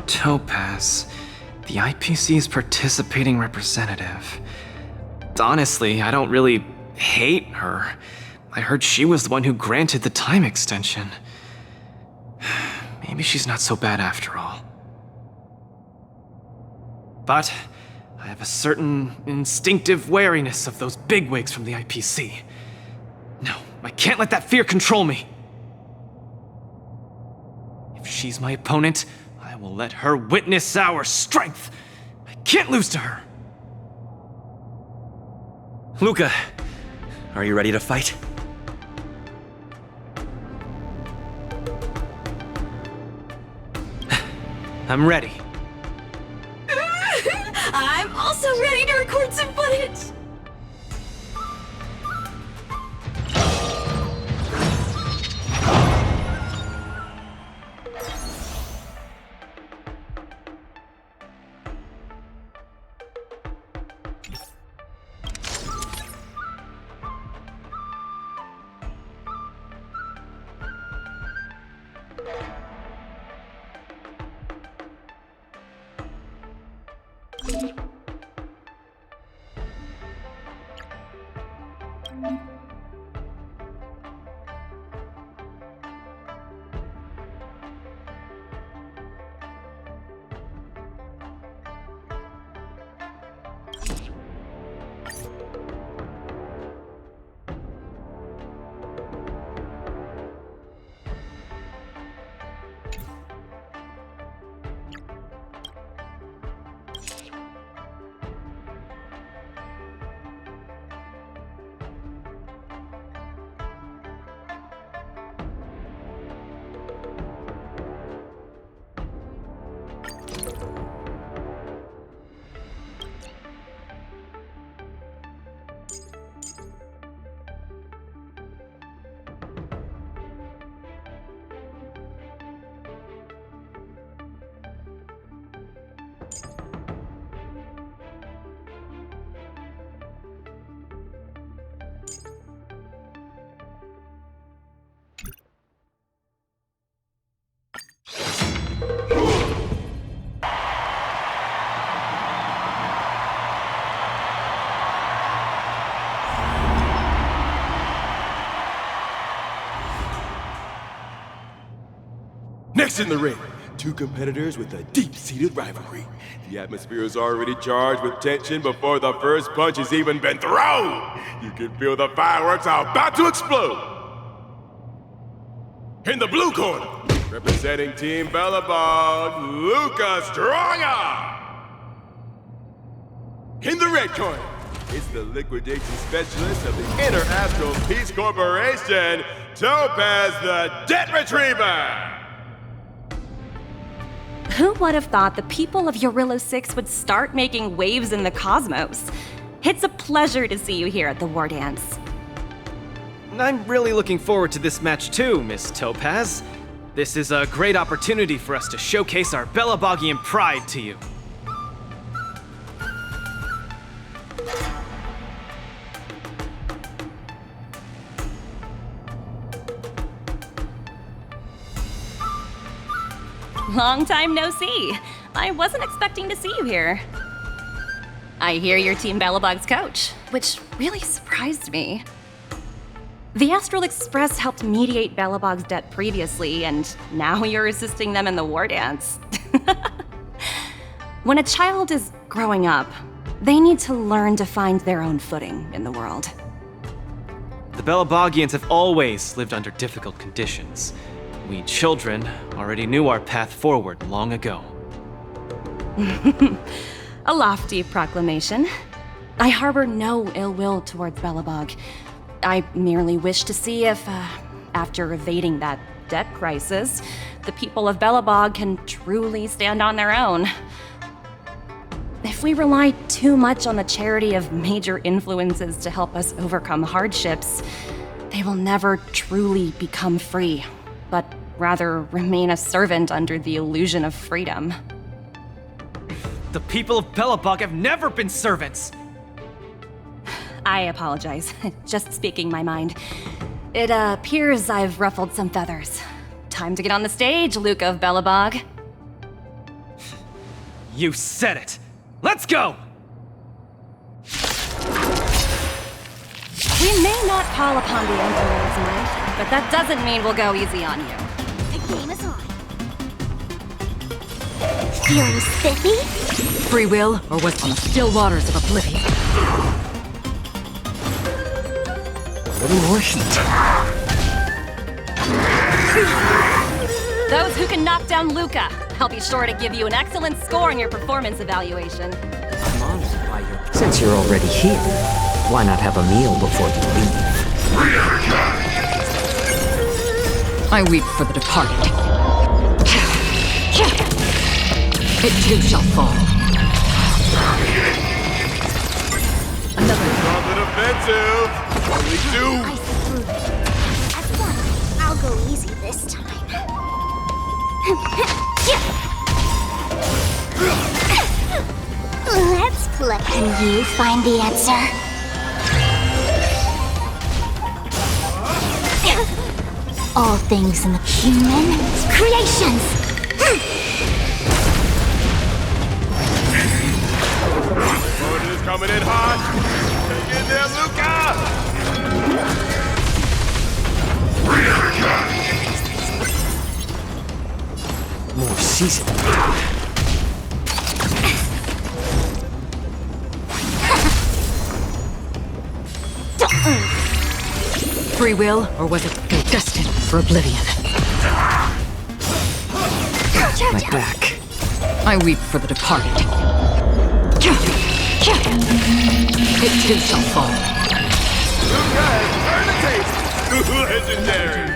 Topaz, the IPC's participating representative. Honestly, I don't really hate her. I heard she was the one who granted the time extension. Maybe she's not so bad after all. But I have a certain instinctive wariness of those bigwigs from the IPC. No, I can't let that fear control me. If she's my opponent, I will let her witness our strength. I can't lose to her. Luca, are you ready to fight? I'm ready. I'm also ready to record some footage. Next in the ring, two competitors with a deep-seated rivalry. The atmosphere is already charged with tension before the first punch has even been thrown. You can feel the fireworks are about to explode. In the blue corner, representing Team Belobog, Luca Stronga. In the red corner, it's the liquidation specialist of the Interastral Peace Corporation, Topaz the Debt Retriever. Who would have thought the people of Eurillo 6 would start making waves in the cosmos? It's a pleasure to see you here at the War Dance. I'm really looking forward to this match too, Miss Topaz. This is a great opportunity for us to showcase our Belabogian pride to you. Long time no see. I wasn't expecting to see you here. I hear you're Team Belobog's coach, which really surprised me. The Astral Express helped mediate Belobog's debt previously, and now you're assisting them in the War Dance. When a child is growing up, they need to learn to find their own footing in the world. The Belabogians have always lived under difficult conditions. We children already knew our path forward long ago. A lofty proclamation. I harbor no ill will towards Belobog. I merely wish to see if, after evading that debt crisis, the people of Belobog can truly stand on their own. If we rely too much on the charity of major influences to help us overcome hardships, they will never truly become free, but rather remain a servant under the illusion of freedom. The people of Belobog have never been servants! I apologize. Just speaking my mind. It appears I've ruffled some feathers. Time to get on the stage, Luca of Belobog. You said it! Let's go! We may not call upon the Emperor's might, but that doesn't mean we'll go easy on you. The game is on. Feeling spiffy? Free will, or was on the still waters of oblivion? A little more heat. Those who can knock down Luca, I'll be sure to give you an excellent score in your performance evaluation. I'm honored by your... Since you're already here, why not have a meal before you leave? I weep for the departed. It too shall fall. Another rather offensive. Only two. I screwed it. That's fine. I'll go easy this time. Let's play. Can you find the answer? All things in the human creations. Jordan is coming in hot. Get there, Luca! more seasoned. Free will, or was it fate destined for oblivion? My back. I weep for the departed. It too shall fall. Luca, turn the taste. Legendary.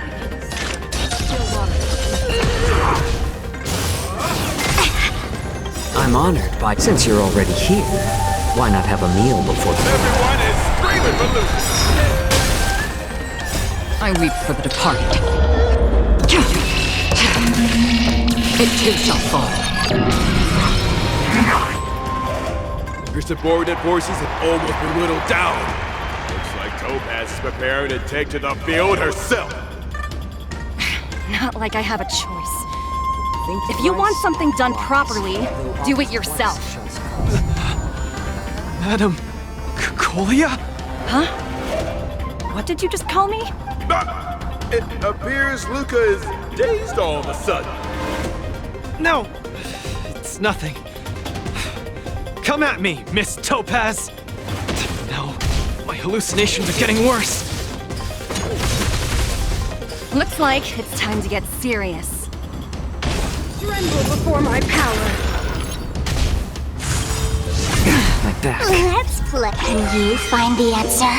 I'm honored by, since you're already here, why not have a meal before the... Everyone is screaming for Luca. I weep for the departed. It too shall fall. Your subordinate forces have almost been whittled down. Looks like Topaz is preparing to take to the field herself. Not like I have a choice. If you want something done properly, do it yourself. Madam Colia? Huh? What did you just call me? It appears Luca is dazed all of a sudden. No, it's nothing. Come at me, Miss Topaz. No, my hallucinations are getting worse. Looks like it's time to get serious. Tremble before my power. My back. Let's play. Can you find the answer?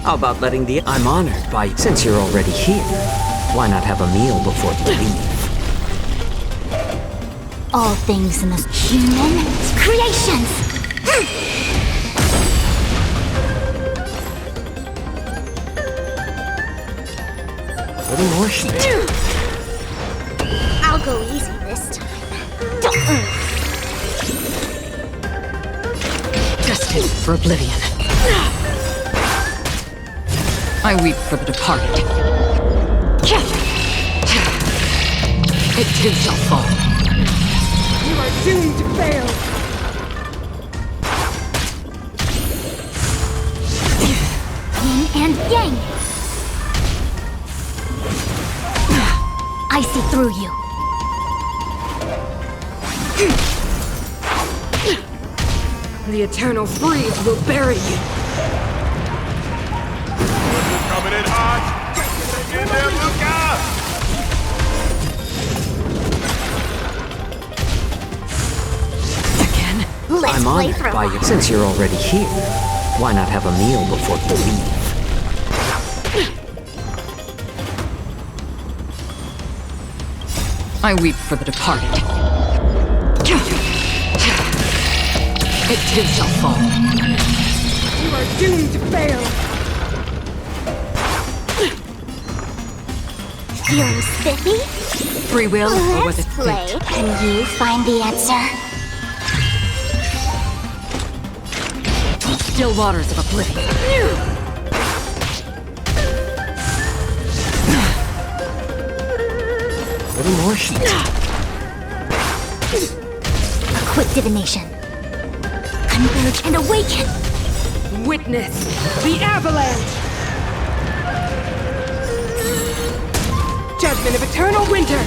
How about letting the... I'm honored by, since you're already here, why not have a meal before you leave? All things in this human creations. A little more heat. I'll go easy this time. Destined for oblivion. I weep for the departed. It too shall fall. You are doomed to fail. Yin and yang. I see through you. The eternal freeze will bury you. Coming in hot. Get in there, Luca! Let's I'm play honored for a by you. while. Since you're already here, why not have a meal before you leave? I weep for the departed. It too shall fall. You are doomed to fail. Feeling spiffy? Free will, or was it Let's play. fate? Can you find the answer? Still waters of oblivion. A little more heat. A quick divination. Converge and awaken. Witness the avalanche. Judgment of eternal winter.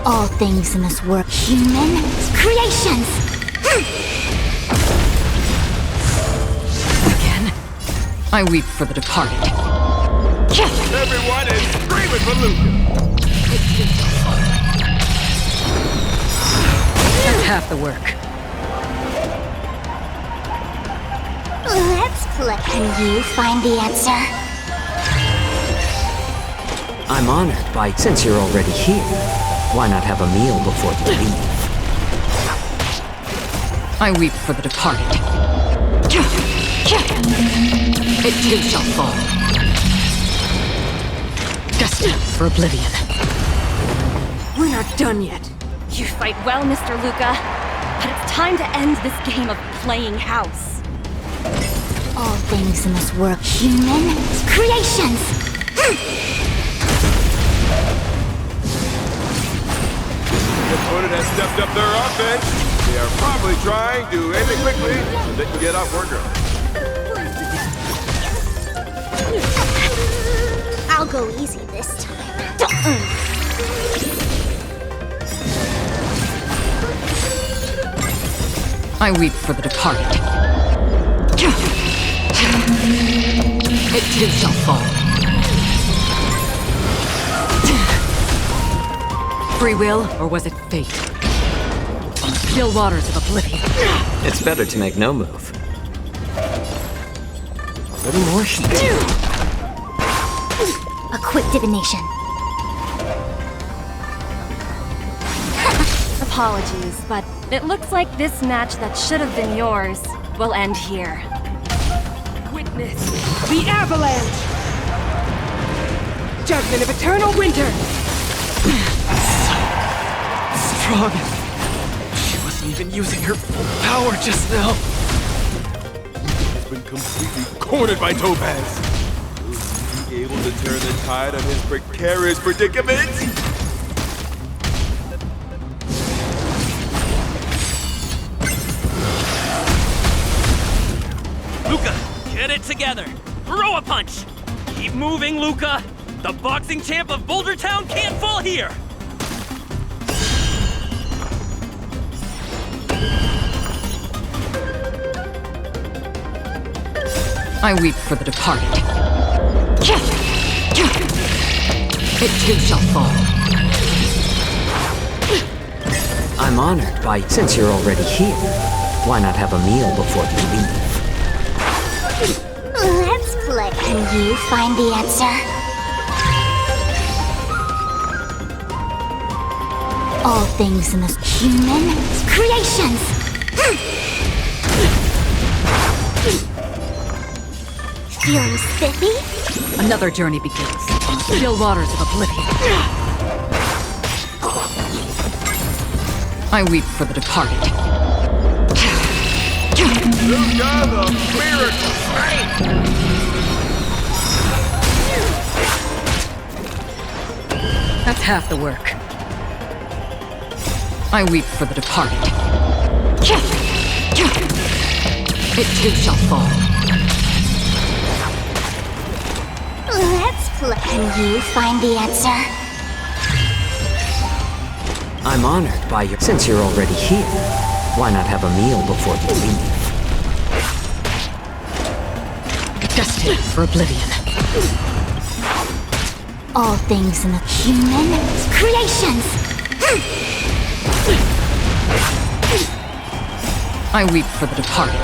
All things in this world, human creations. Again, I weep for the departed. Everyone is screaming for Luca. That's half the work. Let's play. Can you find the answer? I'm honored by, since you're already here, why not have a meal before you leave? I weep for the departed. It too shall fall. Destined for oblivion. We're not done yet. You fight well, Mr. Luca, but it's time to end this game of playing house. All things in this world, human creations. The opponent has stepped up their offense. They are probably trying to end it quickly so they can get off work early. I'll go easy this time. I weep for the departed. It too shall fall. Free will, or was it fate? On the still waters of oblivion. It's better to make no move. A little more heat. A quick divination. Apologies, but it looks like this match that should have been yours will end here. Witness the avalanche. Judgment of eternal winter. Strong. She wasn't even using her full power just now. He's been completely cornered by Topaz. Will he be able to turn the tide on his precarious predicament? Luca, get it together. Throw a punch. Keep moving, Luca. The boxing champ of Boulder Town can't fall here. I weep for the departed. It too shall fall. I'm honored by, since you're already here, why not have a meal before you leave? Let's play. Can you find the answer? All things in this human creations! Feeling spiffy? Another journey begins on the still waters of oblivion. I weep for the departed. Luca, the miracle saint! That's half the work. I weep for the departed. It too shall fall. Let's play. Can you find the answer? I'm honored by your... Since you're already here, why not have a meal before you leave? Destined for oblivion. All things in the human creations! I weep for the departed.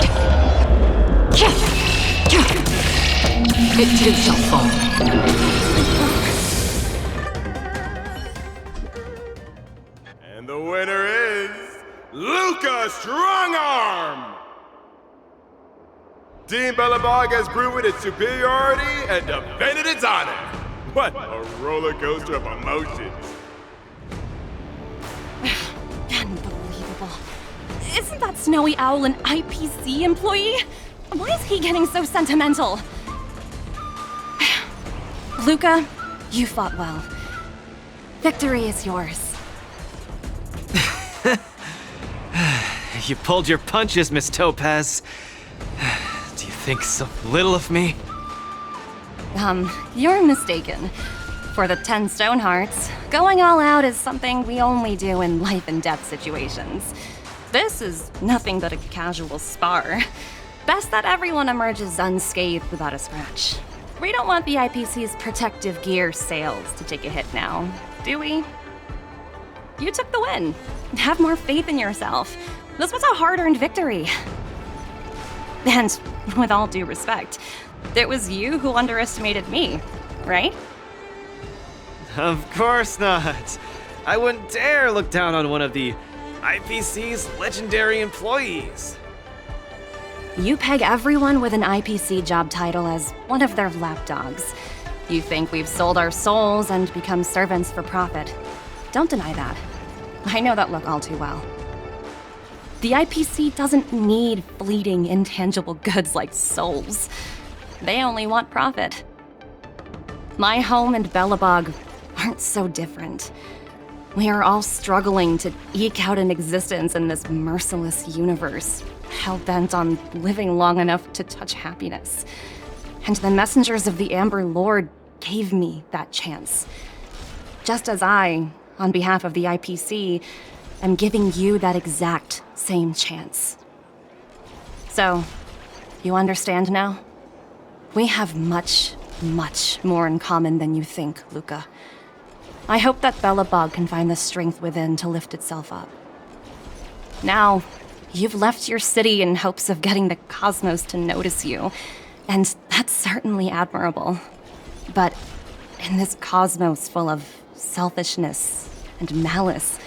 It too shall fall. And the winner is Luca Strongarm! Team Belobog has proven its superiority and defended its honor. What a roller coaster of emotions. Unbelievable. Isn't that snowy owl an IPC employee? Why is he getting so sentimental? Luca, you fought well. Victory is yours. You pulled your punches, Miss Topaz. Do you think so little of me? You're mistaken. For the 10 stone hearts, going all out is something we only do in life and death situations. This is nothing but a casual spar. Best that everyone emerges unscathed without a scratch. We don't want the IPC's protective gear sails to take a hit now, do we? You took the win. Have more faith in yourself. This was a hard-earned victory. And with all due respect, it was you who underestimated me, right? Of course not. I wouldn't dare look down on one of the IPC's legendary employees. You peg everyone with an IPC job title as one of their lapdogs. You think we've sold our souls and become servants for profit. Don't deny that. I know that look all too well. The IPC doesn't need fleeting, intangible goods like souls. They only want profit. My home and Belobog aren't so different. We are all struggling to eke out an existence in this merciless universe, hell-bent on living long enough to touch happiness. And the messengers of the Amber Lord gave me that chance. Just as I, on behalf of the IPC, am giving you that exact same chance. So, you understand now? We have much, much more in common than you think, Luca. I hope that Belobog can find the strength within to lift itself up. Now, you've left your city in hopes of getting the cosmos to notice you, and that's certainly admirable. But in this cosmos full of selfishness and malice,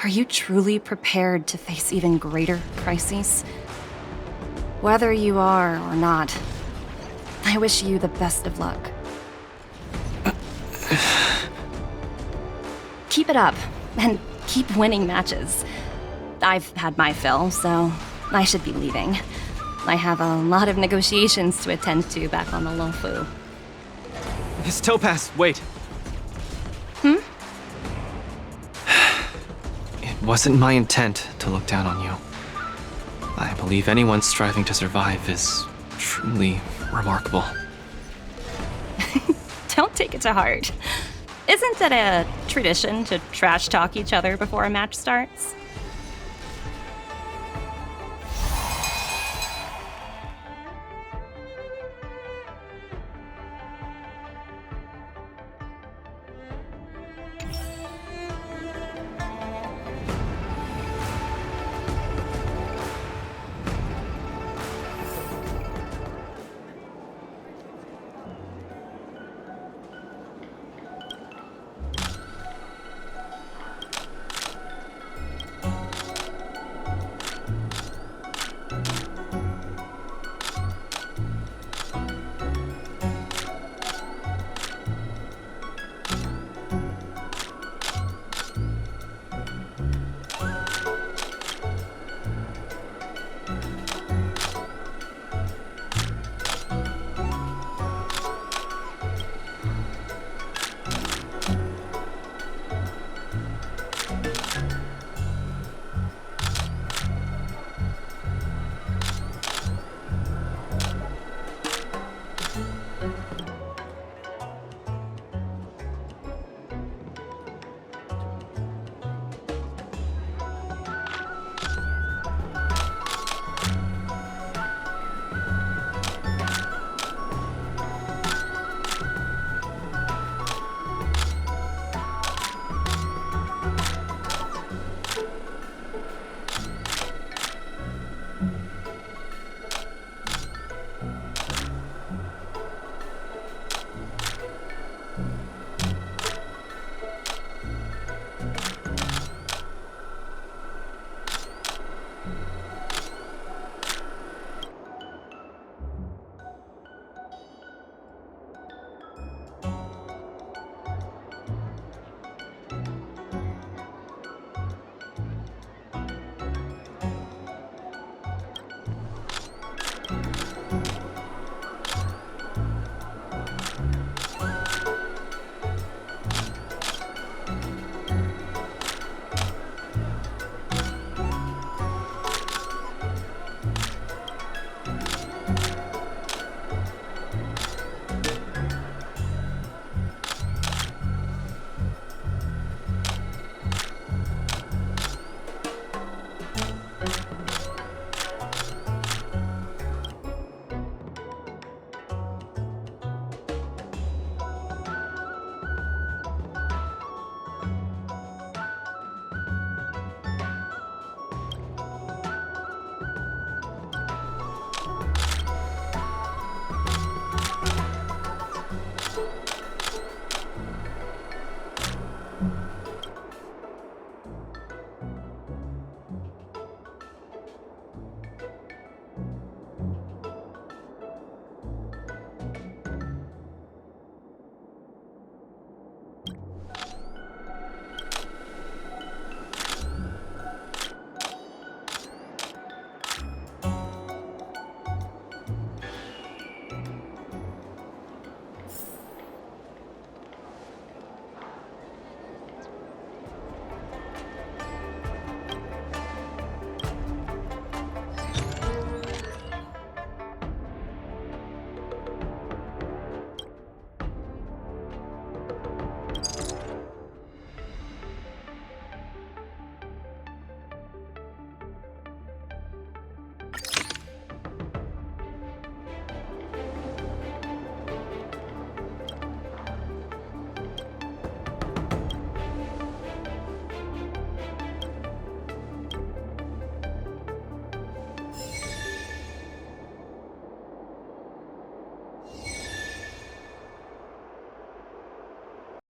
are you truly prepared to face even greater crises? Whether you are or not, I wish you the best of luck. Keep it up, and keep winning matches. I've had my fill, so I should be leaving. I have a lot of negotiations to attend to back on the Lofu. Miss Topaz, wait. Hmm? It wasn't my intent to look down on you. I believe anyone striving to survive is truly remarkable. Don't take it to heart. Isn't it a tradition to trash talk each other before a match starts?